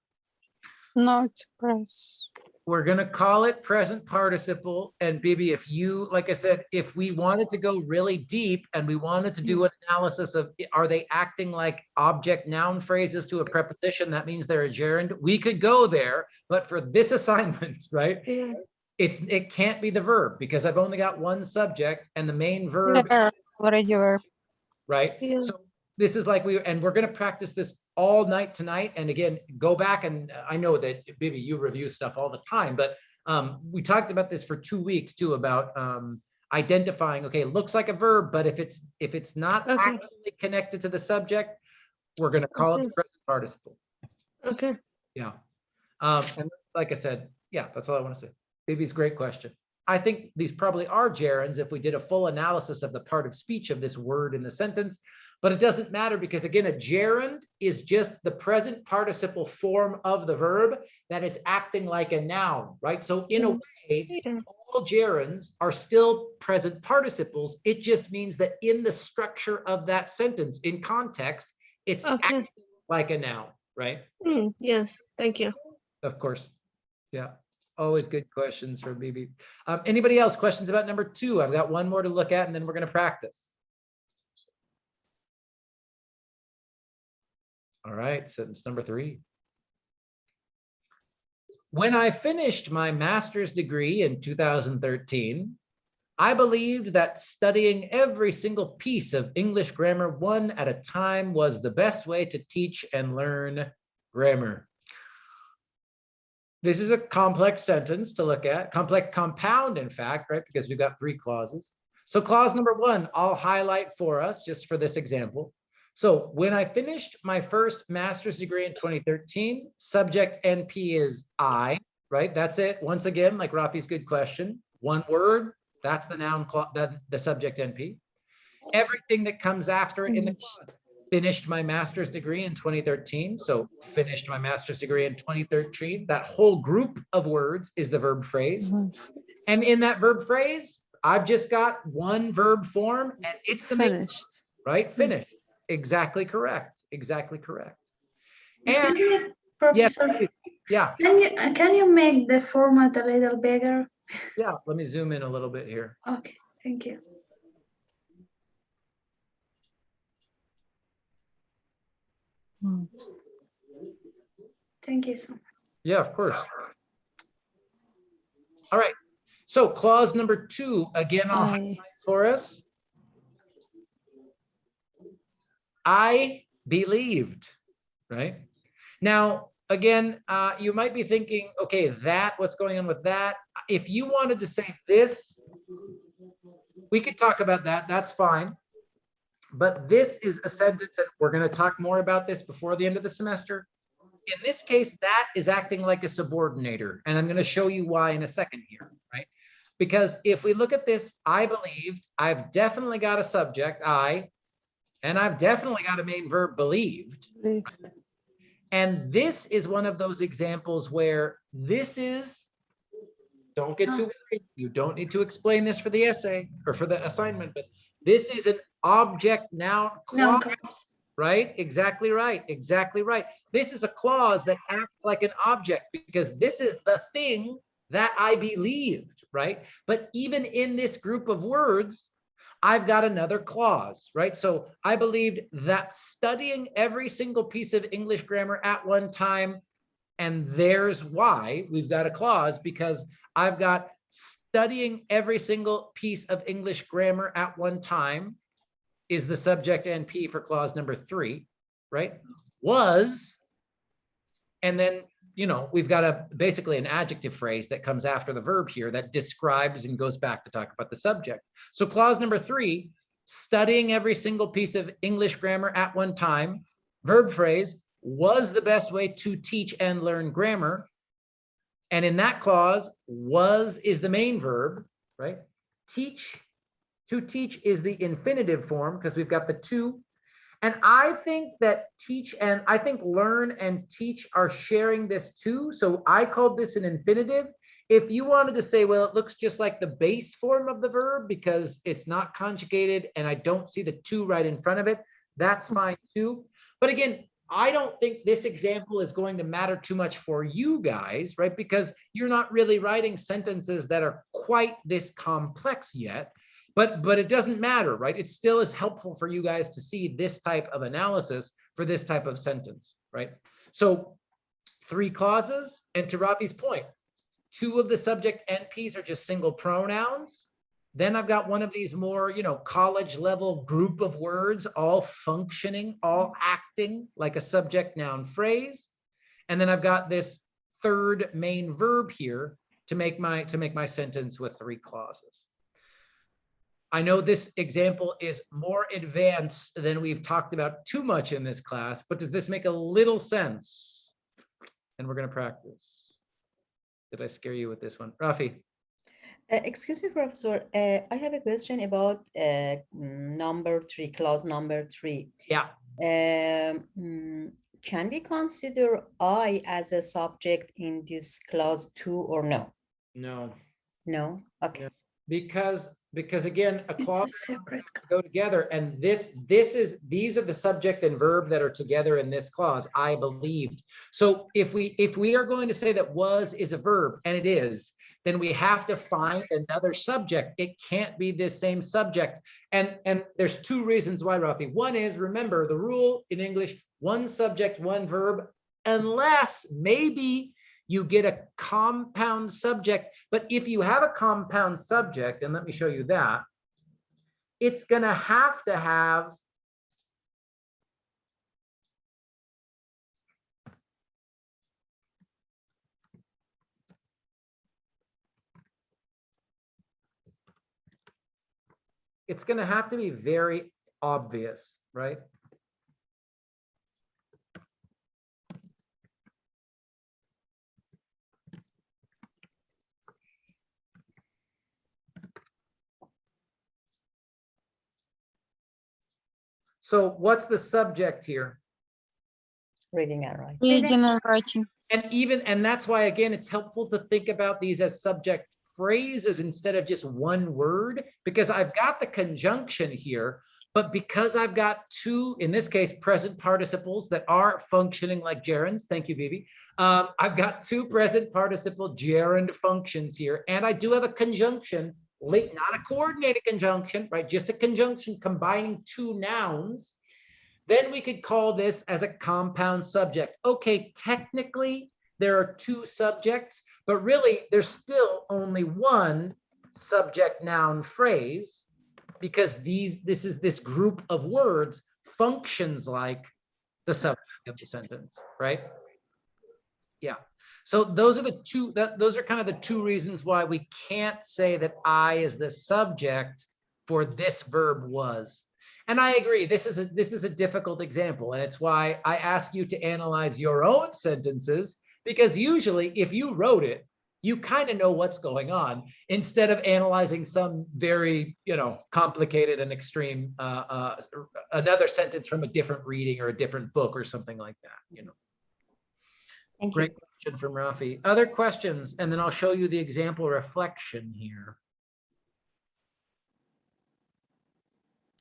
No express. We're going to call it present participle. And Bibi, if you, like I said, if we wanted to go really deep and we wanted to do an analysis of, are they acting like object noun phrases to a preposition, that means they're a gerund, we could go there. But for this assignment, right, Yeah. it can't be the verb because I've only got one subject and the main verb, Already verb. right? Yeah. So this is like we're going to practice this all night tonight. And again, go back, and I know that Bibi, you review stuff all the time, but we talked about this for 2 weeks too, about identifying, okay, it looks like a verb, but if it's not actually connected to the subject, we're going to call it the present participle. Okay. Yeah. And like I said, yeah, that's all I want to say. Bibi's great question. I think these probably are gerunds if we did a full analysis of the part of speech of this word in the sentence. But it doesn't matter because again, a gerund is just the present participle form of the verb that is acting like a noun, right? So in a way, Yeah. all gerunds are still present participles. It just means that in the structure of that sentence, in context, it's Okay. acting like a noun, right? Yes, thank you. Of course. Yeah. Always good questions from BB. Anybody else? Questions about number 2? I've got one more to look at and then we're going to practice. All right, sentence number 3. When I finished my master's degree in 2013, I believed that studying every single piece of English grammar one at a time was the best way to teach and learn grammar. This is a complex sentence to look at, complex compound, in fact, right? Because we've got 3 clauses. So clause number 1, I'll highlight for us just for this example. So when I finished my first master's degree in 2013, subject NP is I, right? That's it. Once again, like Rafi's good question, one word, that's the noun, the subject NP. Everything that comes after it in the clause. Finished my master's degree in 2013. So finished my master's degree in 2013. That whole group of words is the verb phrase. And in that verb phrase, I've just got one verb form and it's the main, Finished. right? Finished. Exactly correct. Exactly correct. And Excuse me, yes, Professor. please. Yeah. Can you make the format a little bigger? Yeah. Let me zoom in a little bit here. Okay, thank you. Thank you so much. Yeah, of course. All right. So clause number 2, again, I'll highlight for us. I believed, right? Now, again, you might be thinking, okay, that, what's going on with that? If you wanted to say this, we could talk about that, that's fine. But this is a sentence that we're going to talk more about this before the end of the semester. In this case, that is acting like a subordinator. And I'm going to show you why in a second here, right? Because if we look at this, I believed, I've definitely got a subject, I, and I've definitely got a main verb, believed. And this is one of those examples where this is, don't get too worried. You don't need to explain this for the essay or for the assignment, but this is an object noun clause, right? Exactly right. Exactly right. This is a clause that acts like an object because this is the thing that I believed, right? But even in this group of words, I've got another clause, right? So I believed that studying every single piece of English grammar at one time, and there's why we've got a clause, because I've got studying every single piece of English grammar at one time is the subject NP for clause number 3, right? Was, and then, you know, we've got basically an adjective phrase that comes after the verb here that describes and goes back to talk about the subject. So clause number 3, studying every single piece of English grammar at one time, verb phrase, was the best way to teach and learn grammar. And in that clause, was is the main verb, right? Teach, to teach is the infinitive form because we've got the to. And I think that teach and I think learn and teach are sharing this too. So I called this an infinitive. If you wanted to say, well, it looks just like the base form of the verb because it's not conjugated and I don't see the to right in front of it, that's fine too. But again, I don't think this example is going to matter too much for you guys, right? Because you're not really writing sentences that are quite this complex yet. But it doesn't matter, right? It still is helpful for you guys to see this type of analysis for this type of sentence, right? So 3 clauses, and to Rafi's point, 2 of the subject NPs are just single pronouns. Then I've got one of these more, you know, college level group of words, all functioning, all acting like a subject noun phrase. And then I've got this 3rd main verb here to make my sentence with 3 clauses. I know this example is more advanced than we've talked about too much in this class, but does this make a little sense? And we're going to practice. Did I scare you with this one? Rafi? Excuse me, Professor. I have a question about number 3, clause number 3. Yeah. Can we consider I as a subject in this clause too, or no? No. No? Okay. No. Because again, a It's a clause separate. go together, and these are the subject and verb that are together in this clause. I believed. So if we are going to say that was is a verb, and it is, then we have to find another subject. It can't be this same subject. And there's two reasons why, Rafi. One is, remember the rule in English: one subject, one verb, unless maybe you get a compound subject. But if you have a compound subject, and let me show you that, it's going to have to be very obvious, right? So what's the subject here? Reading and writing. Reading and writing. And that's why, again, it's helpful to think about these as subject phrases instead of just one word, because I've got the conjunction here, but because I've got two, in this case, present participles that are functioning like gerunds. Thank you, Bibi. I've got two present participle gerund functions here, and I do have a conjunction, not a coordinated conjunction, right? Just a conjunction combining two nouns. Then we could call this as a compound subject. Okay, technically there are two subjects, but really there's still only one subject noun phrase, because this group of words functions like the subject of the sentence, right? Yeah. So those are the two, those are kind of the two reasons why we can't say that I is the subject for this verb was. And I agree, this is a difficult example, and it's why I ask you to analyze your own sentences, because usually if you wrote it, you kind of know what's going on, instead of analyzing some very, complicated and extreme another sentence from a different reading or a different book or something like that. Thank you. Great question from Rafi. Other questions, and then I'll show you the example reflection here.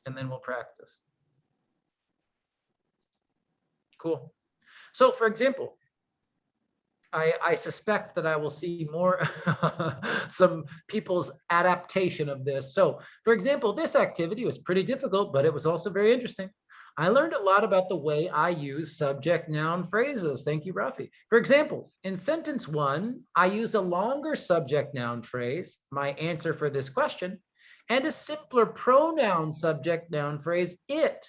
And then we'll practice. Cool. So for example, I suspect that I will see more some people's adaptation of this. So for example, this activity was pretty difficult, but it was also very interesting. I learned a lot about the way I use subject noun phrases. Thank you, Rafi. For example, in sentence 1, I used a longer subject noun phrase, my answer for this question, and a simpler pronoun subject noun phrase, it.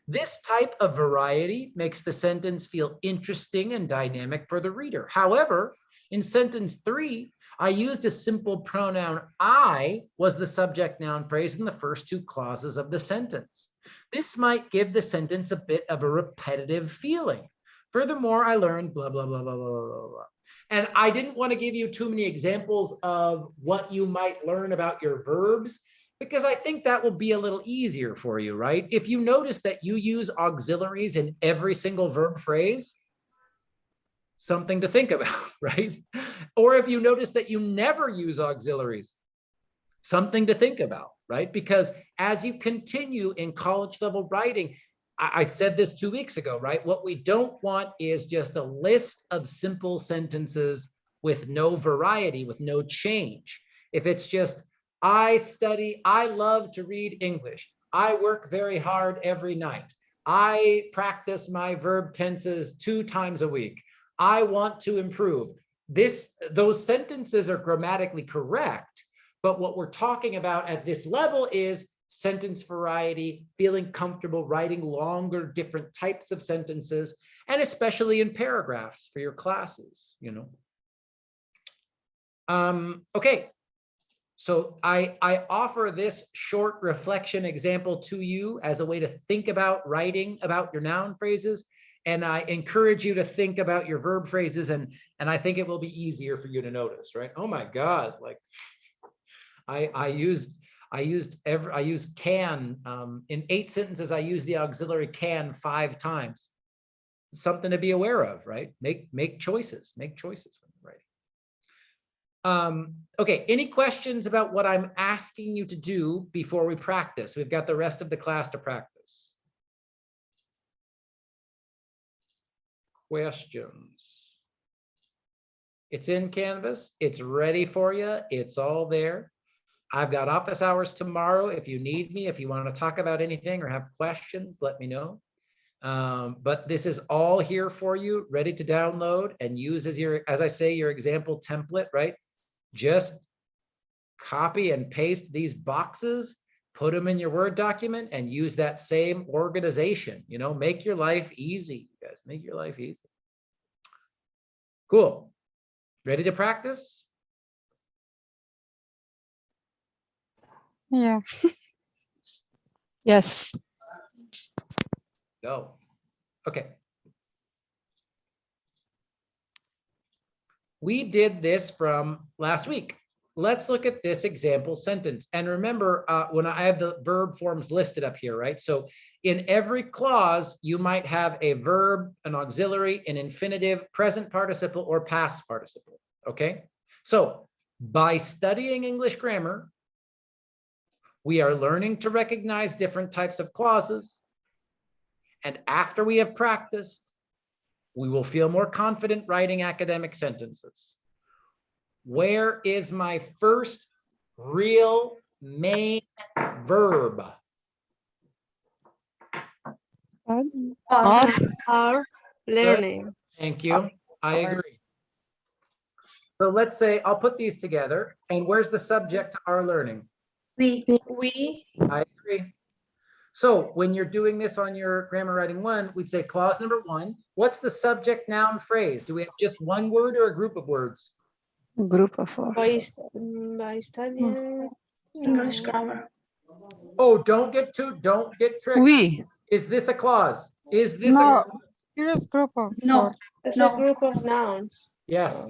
This type of variety makes the sentence feel interesting and dynamic for the reader. However, in sentence 3, I used a simple pronoun I was the subject noun phrase in the first two clauses of the sentence. This might give the sentence a bit of a repetitive feeling. Furthermore, I learned blah, blah, blah, blah, blah, blah, blah. And I didn't want to give you too many examples of what you might learn about your verbs, because I think that will be a little easier for you, right? If you notice that you use auxiliaries in every single verb phrase, something to think about, right? Or if you notice that you never use auxiliaries, something to think about, right? Because as you continue in college level writing, I said this 2 weeks ago, right? What we don't want is just a list of simple sentences with no variety, with no change. If it's just, I love to read English. I work very hard every night. I practice my verb tenses 2 times a week. I want to improve. Those sentences are grammatically correct, but what we're talking about at this level is sentence variety, feeling comfortable writing longer, different types of sentences, and especially in paragraphs for your classes, Okay. So I offer this short reflection example to you as a way to think about writing about your noun phrases. And I encourage you to think about your verb phrases, and I think it will be easier for you to notice, right? Oh my God, like I used can in 8 sentences. I used the auxiliary can 5 times. Something to be aware of, right? Make choices. Make choices when you're writing. Okay, any questions about what I'm asking you to do before we practice? We've got the rest of the class to practice. Questions? It's in Canvas. It's ready for you. It's all there. I've got office hours tomorrow. If you need me, if you want to talk about anything or have questions, let me know. But this is all here for you, ready to download and use as your, as I say, your example template, right? Just copy and paste these boxes, put them in your Word document, and use that same organization. You know, make your life easy, you guys. Make your life easy. Cool. Ready to practice? Yeah. Yes. Go. Okay. We did this from last week. Let's look at this example sentence. And remember, when I have the verb forms listed up here, right? So in every clause, you might have a verb, an auxiliary, an infinitive, present participle, or past participle, okay? So by studying English grammar, we are learning to recognize different types of clauses. And after we have practiced, we will feel more confident writing academic sentences. Where is my first real main verb? Are learning. Thank you. I agree. So let's say I'll put these together. And where's the subject to our learning? We. We I agree. So when you're doing this on your grammar writing 1, we'd say clause number 1. What's the subject noun phrase? Do we have just one word or a group of words? Group of four. by studying English grammar. Oh, don't get tricked. We. Is this a clause? Is this No, here's group of No. four. It's No. a group of nouns. Yes,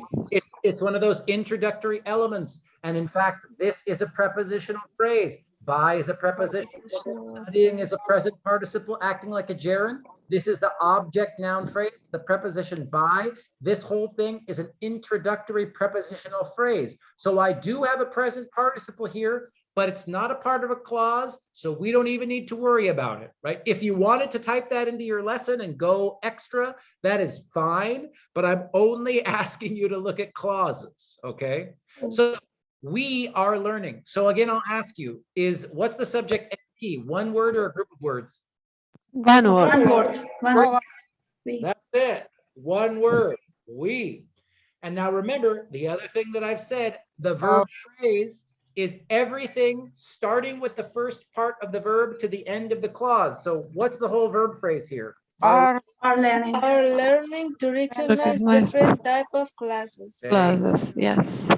it's one of those introductory elements. And in fact, this is a prepositional phrase. By is a preposition. Studying is a present participle acting like a gerund. This is the object noun phrase, the preposition by. This whole thing is an introductory prepositional phrase. So I do have a present participle here, but it's not a part of a clause, so we don't even need to worry about it, right? If you wanted to type that into your lesson and go extra, that is fine, but I'm only asking you to look at clauses, okay? So we are learning. So again, I'll ask you, what's the subject NP? One word or a group of words? One word. One word. One word. We. That's it. One word, we. And now remember, the other thing that I've said, the verb phrase is everything starting with the first part of the verb to the end of the clause. So what's the whole verb phrase here? Are learning. Are learning to recognize different type of classes. Clauses. Yes.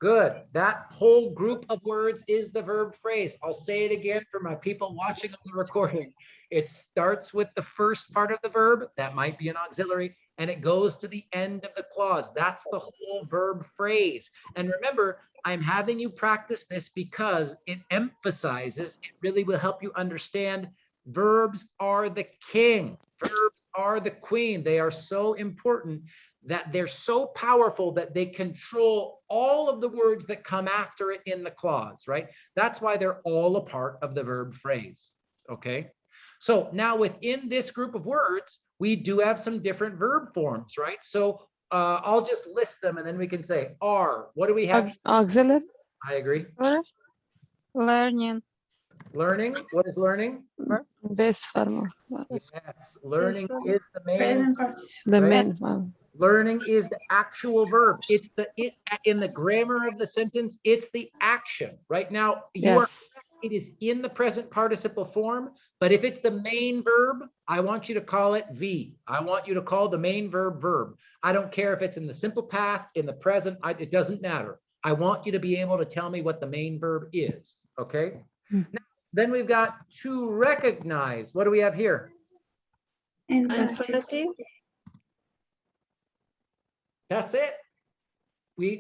Good. That whole group of words is the verb phrase. I'll say it again for my people watching on the recording. It starts with the first part of the verb. That might be an auxiliary. And it goes to the end of the clause. That's the whole verb phrase. And remember, I'm having you practice this because it emphasizes, it really will help you understand verbs are the king. Verbs are the queen. They are so important that they're so powerful that they control all of the words that come after it in the clause, right? That's why they're all a part of the verb phrase, okay? So now within this group of words, we do have some different verb forms, right? So I'll just list them and then we can say are. What do we have? Auxiliary. I agree. learning. Learning. What is learning? Base form. Yes, learning is the main. Present participle. The Right. main one. Learning is the actual verb. It's in the grammar of the sentence, it's the action. Right now, you are Yes. correct. It is in the present participle form, but if it's the main verb, I want you to call it V. I want you to call the main verb verb. I don't care if it's in the simple past, in the present, it doesn't matter. I want you to be able to tell me what the main verb is, okay? Mhm. Now, then we've got to recognize. What do we have here? Infinitive. That's it.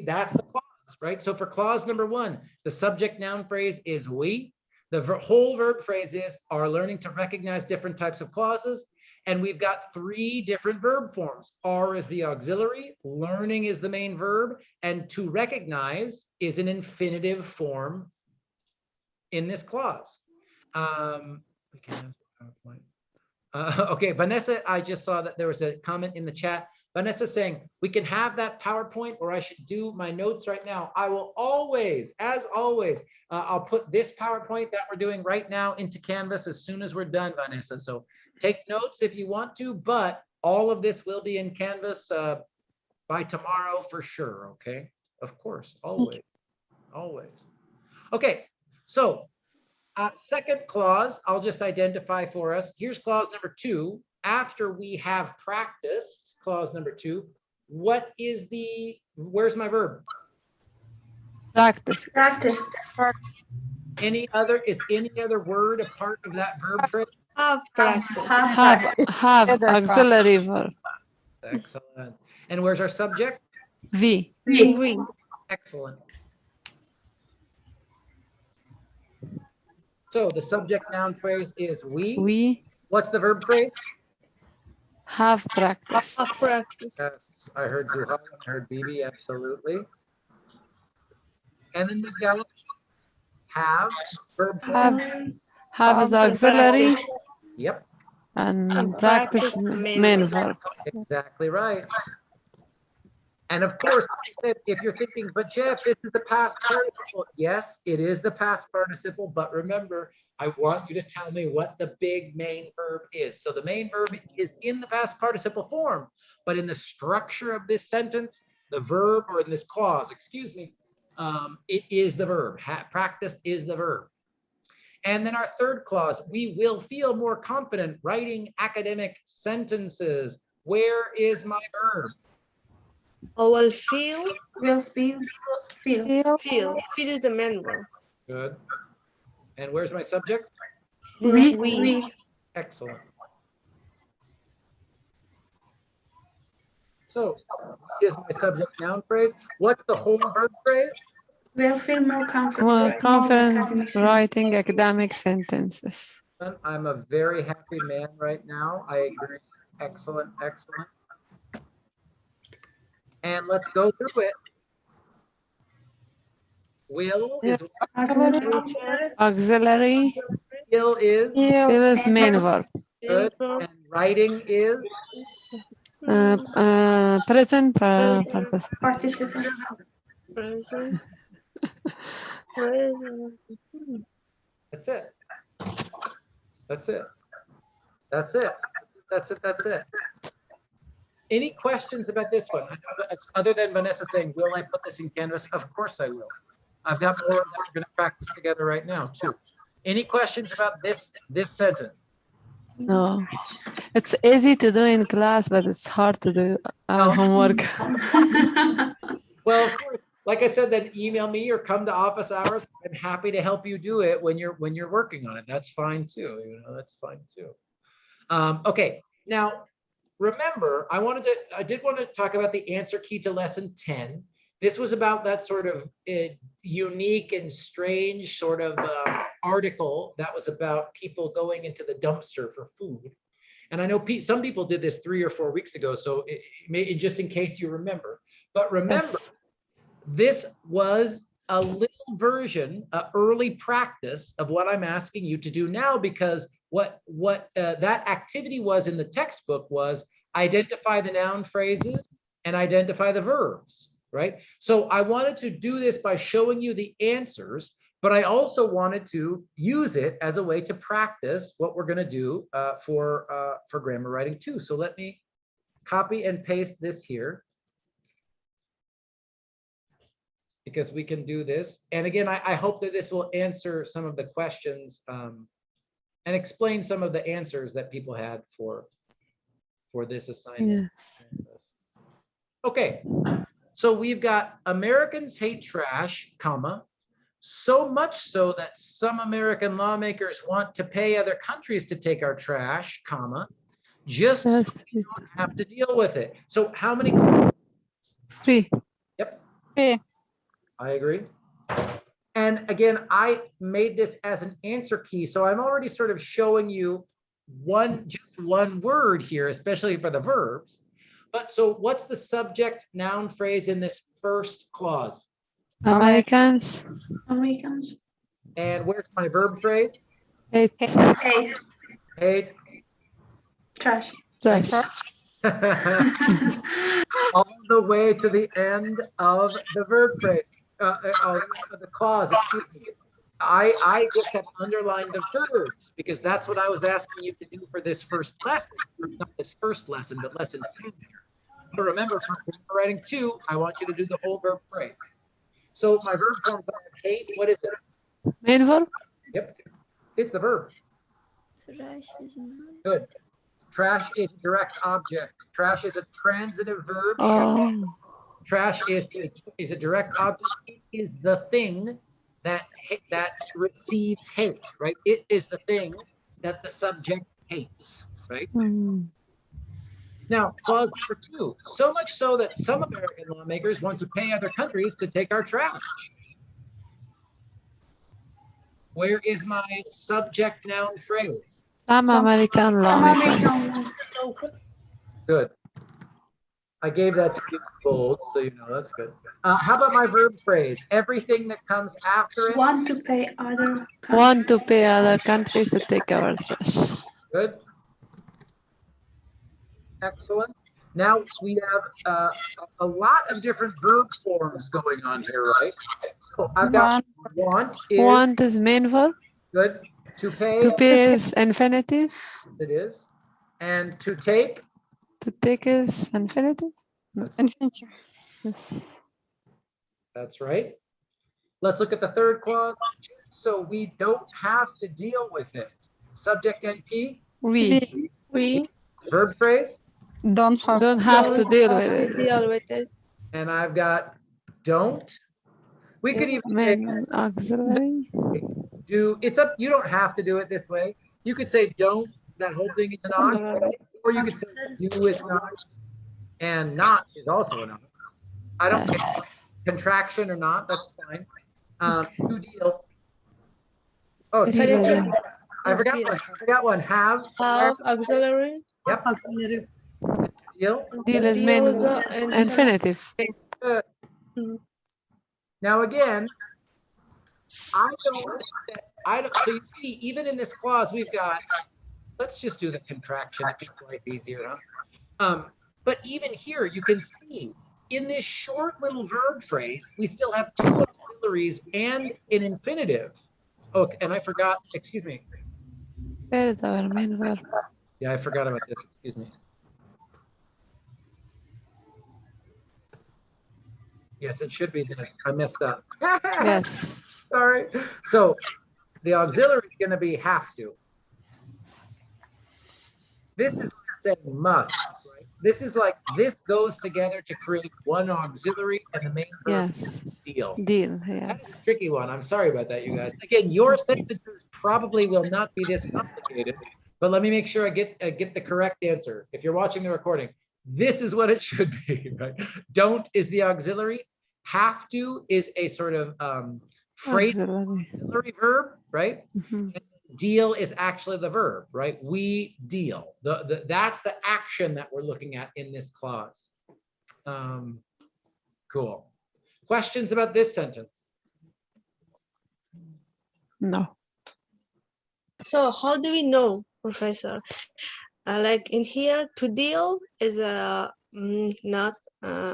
That's the clause, right? So for clause number 1, the subject noun phrase is we. The whole verb phrase is are learning to recognize different types of clauses. And we've got 3 different verb forms. Are is the auxiliary, learning is the main verb, and to recognize is an infinitive form in this clause. We can have PowerPoint. Okay, Vanessa, I just saw that there was a comment in the chat. Vanessa saying, we can have that PowerPoint, or I should do my notes right now. I will always, as always, I'll put this PowerPoint that we're doing right now into Canvas as soon as we're done, Vanessa. So take notes if you want to, but all of this will be in Canvas by tomorrow for sure, okay? Of course, always, always. Okay, so second clause, I'll just identify for us. Here's clause number 2. After we have practiced clause number 2, what is where's my verb? Practice. Practice. Is any other word a part of that verb phrase? Have practice. Have auxiliary verb. Excellent. And where's our subject? We. We. Excellent. So the subject noun phrase is we. We What's the verb phrase? have practice. Have practice. Yes, I heard Zuhal, I heard Bibi, absolutely. And then we've got have, verb form. Have is auxiliary Practice. Yep, and practice practice main verb. exactly right. And of course, like I said, if you're thinking, but Jeff, this is the past participle. Yes, it is the past participle, but remember, I want you to tell me what the big main verb is. So the main verb is in the past participle form, but in the structure of this sentence, the verb, or in this clause, excuse me, it is the verb. Practiced is the verb. And then our third clause, we will feel more confident writing academic sentences. Where is my verb? I will feel. Will feel. Feel is the main verb. Good. And where's my subject? We. Excellent. So is my subject noun phrase. What's the whole verb phrase? Will feel more confident. More confident academic writing academic sentences. I'm a very happy man right now. I agree. Excellent, excellent. And let's go through it. Will is Auxiliary. will is Feel is main verb. good, and writing is Present participle. participant. Present. Present. that's it. That's it. That's it. That's it. That's it. Any questions about this one? Other than Vanessa saying, will I put this in Canvas? Of course I will. I've got more that we're going to practice together right now too. Any questions about this sentence? No, it's easy to do in class, but it's hard to do our homework. Well, of course, like I said, then email me or come to office hours. I'm happy to help you do it when you're working on it. That's fine too. You know, that's fine too. Okay, now remember, I did want to talk about the answer key to lesson 10. This was about that sort of unique and strange sort of article that was about people going into the dumpster for food. And I know some people did this 3 or 4 weeks ago, so just in case you remember. But remember, Yes. this was a little version, early practice of what I'm asking you to do now, because what that activity was in the textbook was identify the noun phrases and identify the verbs. Right? So I wanted to do this by showing you the answers, but I also wanted to use it as a way to practice what we're going to do for grammar writing too. So let me copy and paste this here, because we can do this. And again, I hope that this will answer some of the questions and explain some of the answers that people had for this assignment. Yes. Okay. So we've got Americans hate trash, comma, so much so that some American lawmakers want to pay other countries to take our trash, comma, just so we don't have to deal with it. So how many? 3. Yep. 3. I agree. And again, I made this as an answer key, so I'm already sort of showing you just one word here, especially for the verbs. But so what's the subject noun phrase in this first clause? Americans. Americans. And where's my verb phrase? Hate Hate. Hate. Trash. trash. All the way to the end of the verb phrase, of the clause, excuse me. I just have underlined the verbs because that's what I was asking you to do for this first lesson, not this first lesson, but lesson 10. But remember, for writing 2, I want you to do the whole verb phrase. So my verb forms are hate. What is it? Main verb? Yep, it's the verb. Trash is not. Good. Trash is a direct object. Trash is a transitive verb. Oh, Trash is a direct object. It is the thing that receives hate, right? It is the thing that the subject hates, right? mm. Now, clause number 2, so much so that some American lawmakers want to pay other countries to take our trash. Where is my subject noun phrase? Some American lawmakers. Good. I gave that to you bold, so you know that's good. How about my verb phrase? Everything that comes after it. Want to pay other Want to pay other countries to take our trash. Good. Excellent. Now we have a lot of different verb forms going on here, right? So I've got want is Want is main verb. good. To pay. To pay is infinitive. It is. And to take. To take is infinitive. Infinitive. Yes. That's right. Let's look at the third clause. So we don't have to deal with it. Subject NP. We Verb phrase. Don't have Don't have to deal with to it. deal with it. And I've got don't. We could even say Main auxiliary. do. It's up. You don't have to do it this way. You could say don't. That whole thing is not. Or you could say do is not. And not is also not. I don't Yes. care. Contraction or not. That's fine. To deal. Oh, It's Deal a with little- it. I forgot one. I forgot one. Have. Have auxiliary. Yep. Deal. Deal is main Deal is a- infinitive. Good. Now again, I don't, so you see, even in this clause, we've got, let's just do the contraction, it makes life easier, huh? But even here, you can see, in this short little verb phrase, we still have 2 auxiliaries and an infinitive. Oh, and I forgot, excuse me. Where is our main verb? Yeah, I forgot about this, excuse me. Yes, it should be this. I messed up. Yes. Sorry. So the auxiliary is going to be have to. This is saying must, right? This is like, this goes together to create one auxiliary and the main verb Yes. deal. Deal. That's a Yes. tricky one. I'm sorry about that, you guys. Again, your sentences probably will not be this complicated, but let me make sure I get the correct answer. If you're watching the recording, this is what it should be, right? Don't is the auxiliary. Have to is a sort of phrase Auxiliary. auxiliary verb, right? Mhm. Deal is actually the verb, right? We deal. That's the action that we're looking at in this clause. Cool. Questions about this sentence? No. So how do we know, Professor? Like in here, to deal is a not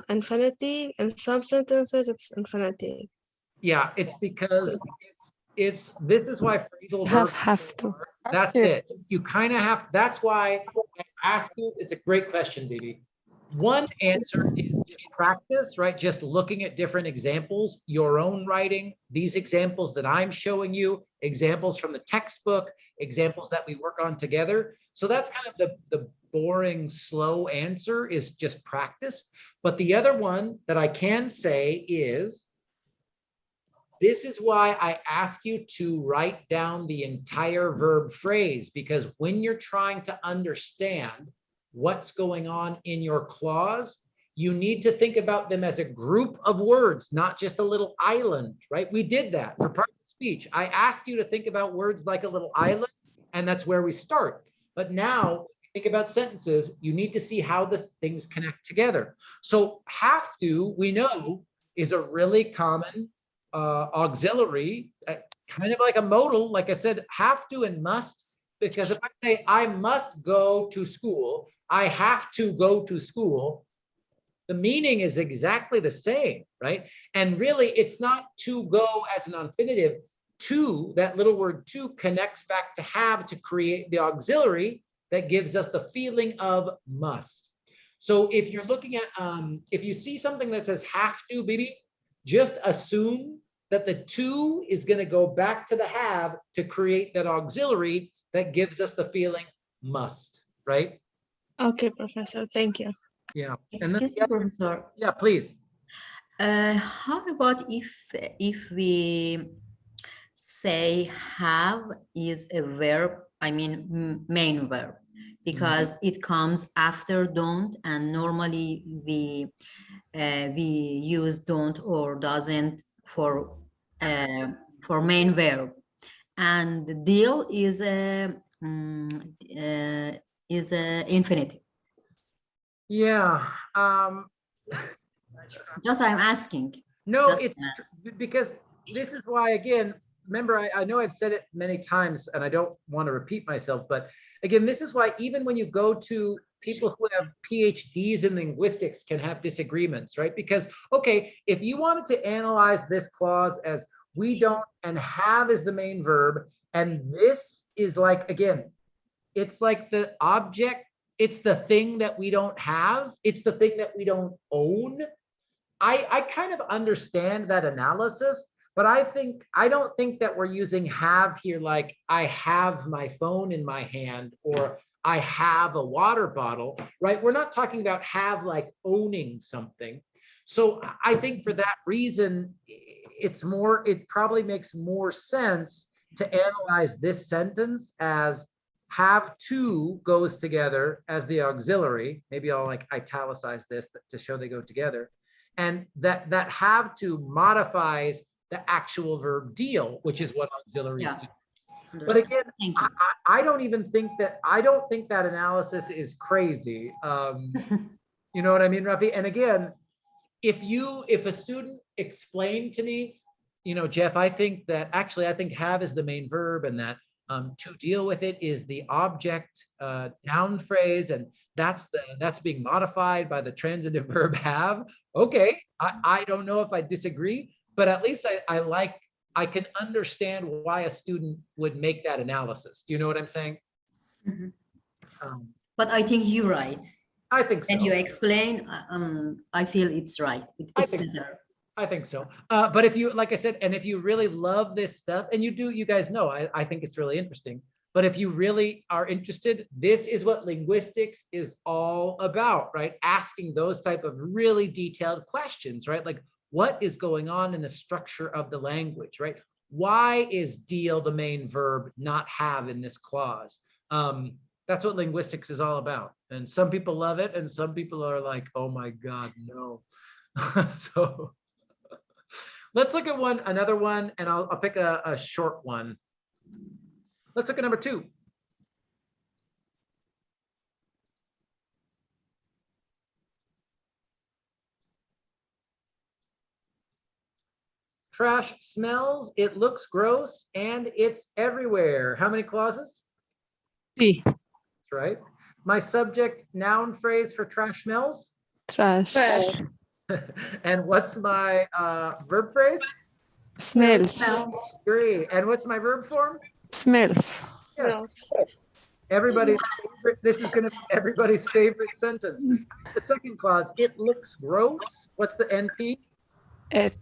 infinitive. In some sentences, it's infinitive. Yeah, it's because it's this is why phrasal Have to. That's it. You kind of have, that's why I ask you, it's a great question, baby. One answer is practice, right? Just looking at different examples, your own writing, these examples that I'm showing you, examples from the textbook, examples that we work on together. So that's kind of the boring, slow answer is just practice. But the other one that I can say is, this is why I ask you to write down the entire verb phrase, because when you're trying to understand what's going on in your clause, you need to think about them as a group of words, not just a little island, right? We did that for parts of speech. I asked you to think about words like a little island, and that's where we start. But now, think about sentences, you need to see how the things connect together. So have to, we know, is a really common auxiliary, kind of like a modal, like I said, have to and must, because if I say I must go to school, I have to go to school, the meaning is exactly the same, right? And really, it's not to go as an infinitive. To, that little word to, connects back to have to create the auxiliary that gives us the feeling of must. So if you're looking at, if you see something that says have to, baby, just assume that the to is going to go back to the have to create that auxiliary that gives us the feeling must, right? Okay, Professor, thank you. Yeah. And then, Excuse me, Professor. yeah, please. How about if we say have is a verb, I mean main verb, because it comes after don't, and normally we use don't or doesn't for main verb, and deal is a infinitive. Yeah. Just I'm asking. No, Just it's because this is why, again, remember, I know I've said it many times and I don't want to repeat myself, but again, this is why even when you go to people who have PhDs in linguistics can have disagreements, right? Because, okay, if you wanted to analyze this clause as we don't and have is the main verb, and this is like, again, it's like the object, it's the thing that we don't have, it's the thing that we don't own. I kind of understand that analysis, but I don't think that we're using have here like I have my phone in my hand or I have a water bottle, right? We're not talking about have like owning something. So I think for that reason, it probably makes more sense to analyze this sentence as have to goes together as the auxiliary. Maybe I'll like italicize this to show they go together. And that have to modifies the actual verb deal, which is what auxiliaries do. But again, I don't think that analysis is crazy. You know what I mean, Rafi? And again, if a student explained to me, you know, Jeff, I think have is the main verb, and that to deal with it is the object noun phrase, and that's being modified by the transitive verb have. Okay, I don't know if I disagree, but at least I can understand why a student would make that analysis. Do you know what I'm saying? But I think you're right. I think so. And you explain, I feel it's right. It's better. I think so. But if you, like I said, and if you really love this stuff, and you guys know, I think it's really interesting. But if you really are interested, this is what linguistics is all about, right? Asking those type of really detailed questions, right? Like, what is going on in the structure of the language, right? Why is deal the main verb, not have in this clause? That's what linguistics is all about. And some people love it, and some people are like, oh my God, no. So let's look at another one, and I'll pick a short one. Let's look at number 2. Trash smells, it looks gross, and it's everywhere. How many clauses? 3. That's right. My subject noun phrase for trash smells? Trash. And what's my verb phrase? Smells. Great. And what's my verb form? Smells. Yes. Everybody's favorite. This is going to be everybody's favorite sentence. The second clause, it looks gross. What's the NP? It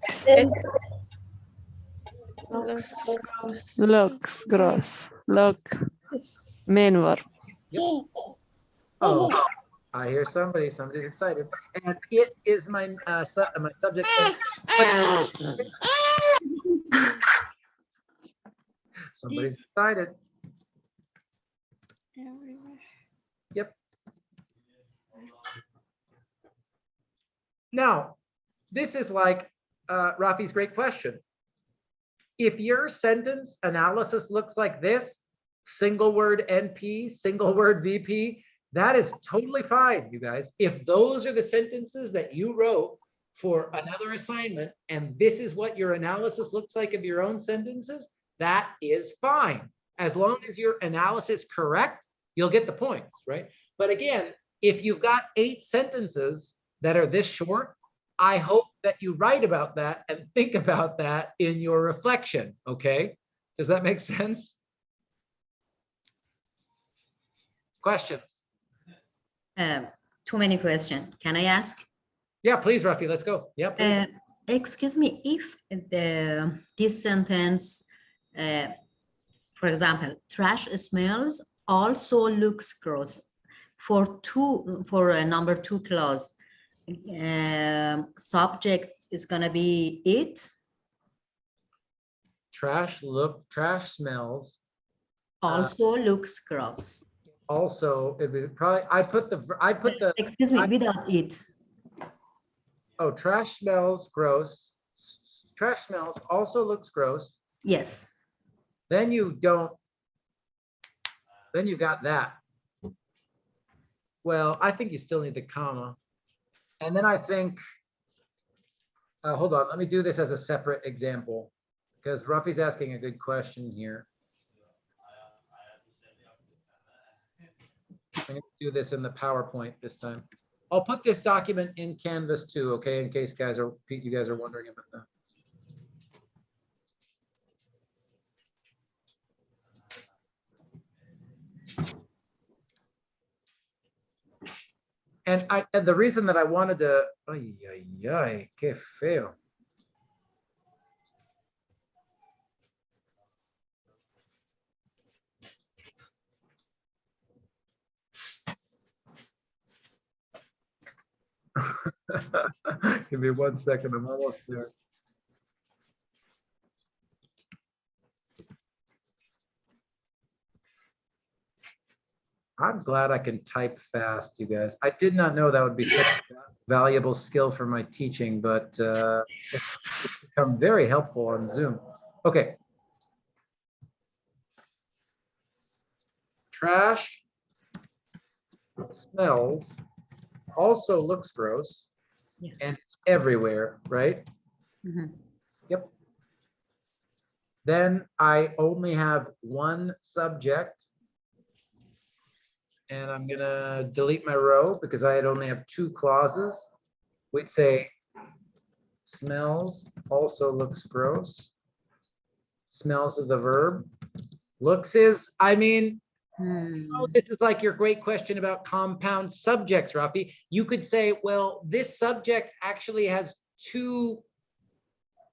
looks gross. Look. Main verb. Yep. Oh, I hear somebody's excited. And it is my my subject. Somebody's excited. Yep. Now, this is like Rafi's great question. If your sentence analysis looks like this, single word NP, single word VP, that is totally fine, you guys. If those are the sentences that you wrote for another assignment, and this is what your analysis looks like of your own sentences, that is fine. As long as your analysis is correct, you'll get the points, right? But again, if you've got 8 sentences that are this short, I hope that you write about that and think about that in your reflection, okay? Does that make sense? Questions? Too many questions. Can I ask? Yeah, please, Rafi, let's go. Yeah, please. Excuse me, if this sentence, for example, trash smells also looks gross. For number 2 clause, subject is gonna be it. Trash smells. Also looks gross. Also, it'd be probably, I put the, Excuse me, without it. oh, trash smells gross. Trash smells also looks gross. Yes. Then you got that. Well, I think you still need the comma. And then I think, hold on, let me do this as a separate example because Rafi's asking a good question here. I'm going to do this in the PowerPoint this time. I'll put this document in Canvas too, okay, in case you guys are wondering about that. And the reason that I wanted to, ay, ay, ay, qué feo. Give me 1 second, I'm almost there. I'm glad I can type fast, you guys. I did not know that would be such a valuable skill for my teaching, but it's become very helpful on Zoom. Okay. Trash smells also looks gross, Yeah. and it's everywhere, right? Mhm. Yep. Then I only have 1 subject. And I'm gonna delete my row because I only have 2 clauses. We'd say smells also looks gross. Smells is the verb. Looks is, I mean, oh, this is like your great question about compound subjects, Rafi. You could say, well, this subject actually has 2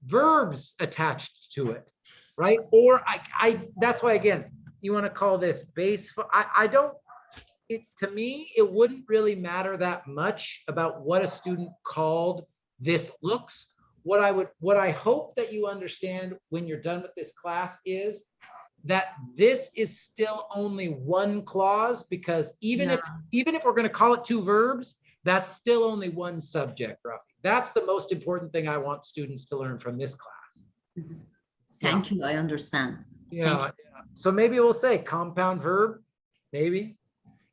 verbs attached to it, right? Or that's why, again, you want to call this base. I don't, to me, it wouldn't really matter that much about what a student called this looks. What I hope that you understand when you're done with this class is that this is still only 1 clause, because even if we're going to call it 2 verbs, that's still only 1 subject, Rafi. That's the most important thing I want students to learn from this class. Thank you, I understand. Yeah. So maybe we'll say compound verb, maybe.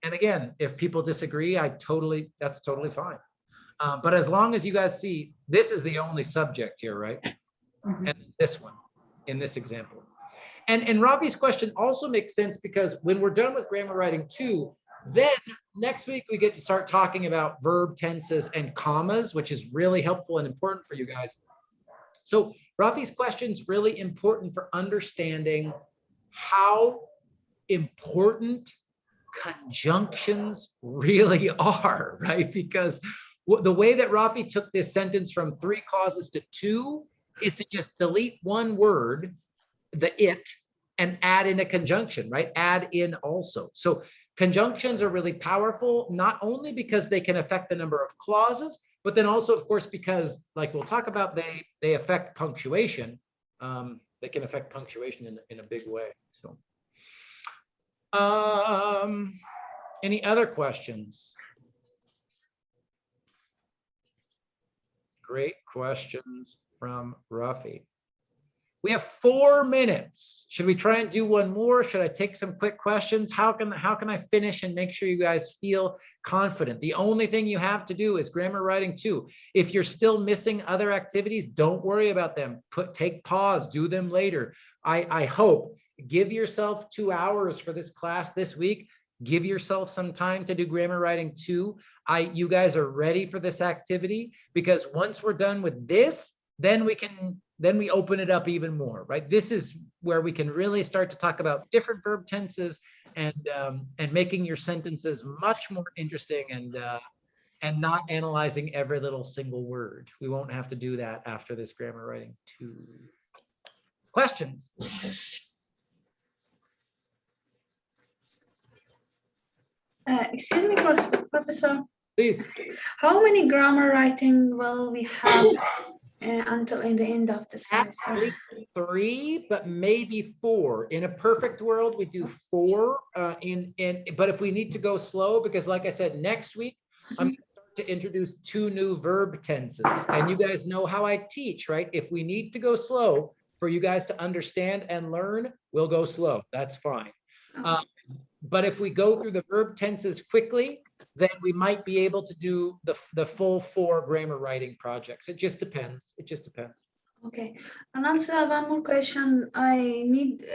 And again, if people disagree, that's totally fine. But as long as you guys see, this is the only subject here, right? And this one, in this example. And Ravi's question also makes sense because when we're done with grammar writing 2, then next week we get to start talking about verb tenses and commas, which is really helpful and important for you guys. So Rafi's question is really important for understanding how important conjunctions really are, right? Because the way that Rafi took this sentence from 3 clauses to 2 is to just delete 1 word, the it, and add in a conjunction, right? Add in also. So conjunctions are really powerful, not only because they can affect the number of clauses, but then also, of course, because, like we'll talk about, they affect punctuation. They can affect punctuation in a big way. So any other questions? great questions from Rafi. We have 4 minutes. Should we try and do one more? Should I take some quick questions? How can I finish and make sure you guys feel confident? The only thing you have to do is grammar writing 2. If you're still missing other activities, don't worry about them. Take pause, do them later. I hope, give yourself 2 hours for this class this week. Give yourself some time to do grammar writing 2. You guys are ready for this activity, because once we're done with this, then we open it up even more, right? This is where we can really start to talk about different verb tenses and making your sentences much more interesting and not analyzing every little single word. We won't have to do that after this grammar writing 2. Questions? Excuse me, Professor. Please. How many grammar writing will we have until in the end of the semester? At least 3, but maybe 4. In a perfect world, we do 4. But if we need to go slow, because like I said, next week I'm going to start to introduce 2 new verb tenses, and you guys know how I teach, right? If we need to go slow for you guys to understand and learn, we'll go slow. That's fine. But if we go through the verb tenses quickly, then we might be able to do the full 4 grammar writing projects. It just depends. It just depends. Okay. And also I have one more question. I need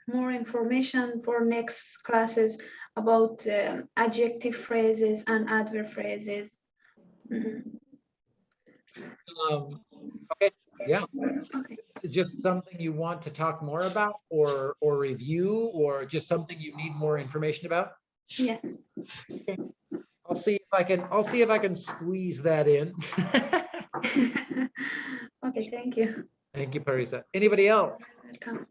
more information for next classes about adjective phrases and adverb phrases. Okay. Yeah. Okay. Just something you want to talk more about, or review, or just something you need more information about? Yes. Okay. I'll see if I can squeeze that in. Okay, thank you. Thank you, Parisa. Anybody else? Welcome.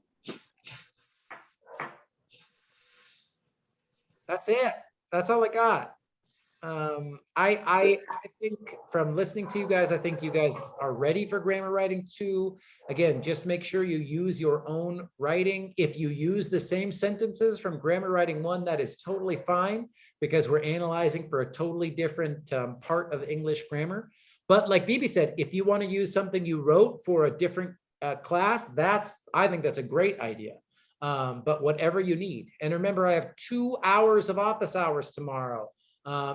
That's it. That's all I got. I think from listening to you guys, I think you guys are ready for grammar writing 2. Again, just make sure you use your own writing. If you use the same sentences from grammar writing 1, that is totally fine, because we're analyzing for a totally different part of English grammar. But like Bibi said, if you want to use something you wrote for a different class, I think that's a great idea. But whatever you need. And remember, I have 2 hours of office hours tomorrow.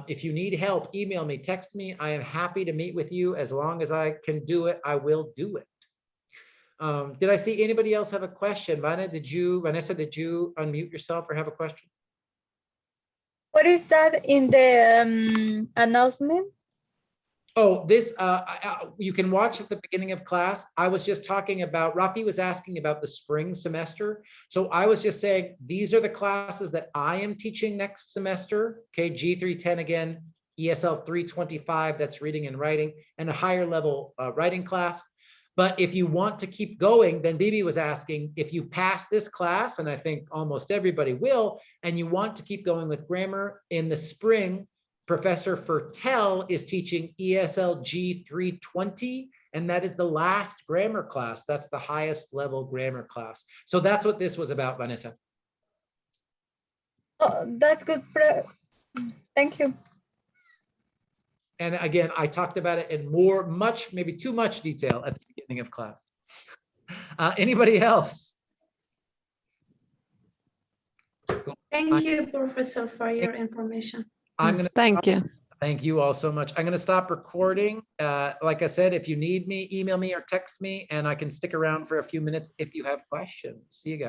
If you need help, email me, text me. I am happy to meet with you. As long as I can do it, I will do it. Did I see anybody else have a question? Vanessa, did you unmute yourself or have a question? What is that in the announcement? Oh, this, you can watch at the beginning of class. I was just talking about, Rafi was asking about the spring semester. So I was just saying, these are the classes that I am teaching next semester. Okay, G310 again, ESL325, that's reading and writing, and a higher level writing class. But if you want to keep going, then Bibi was asking, if you pass this class, and I think almost everybody will, and you want to keep going with grammar in the spring, Professor Fertel is teaching ESLG320, and that is the last grammar class. That's the highest level grammar class. So that's what this was about, Vanessa. Oh, that's good. Thank you. And again, I talked about it in maybe too much detail at the beginning of class. Anybody else? Thank you, Professor, for your information. Thank you. Thank you all so much. I'm going to stop recording. Like I said, if you need me, email me or text me, and I can stick around for a few minutes if you have questions. See you guys.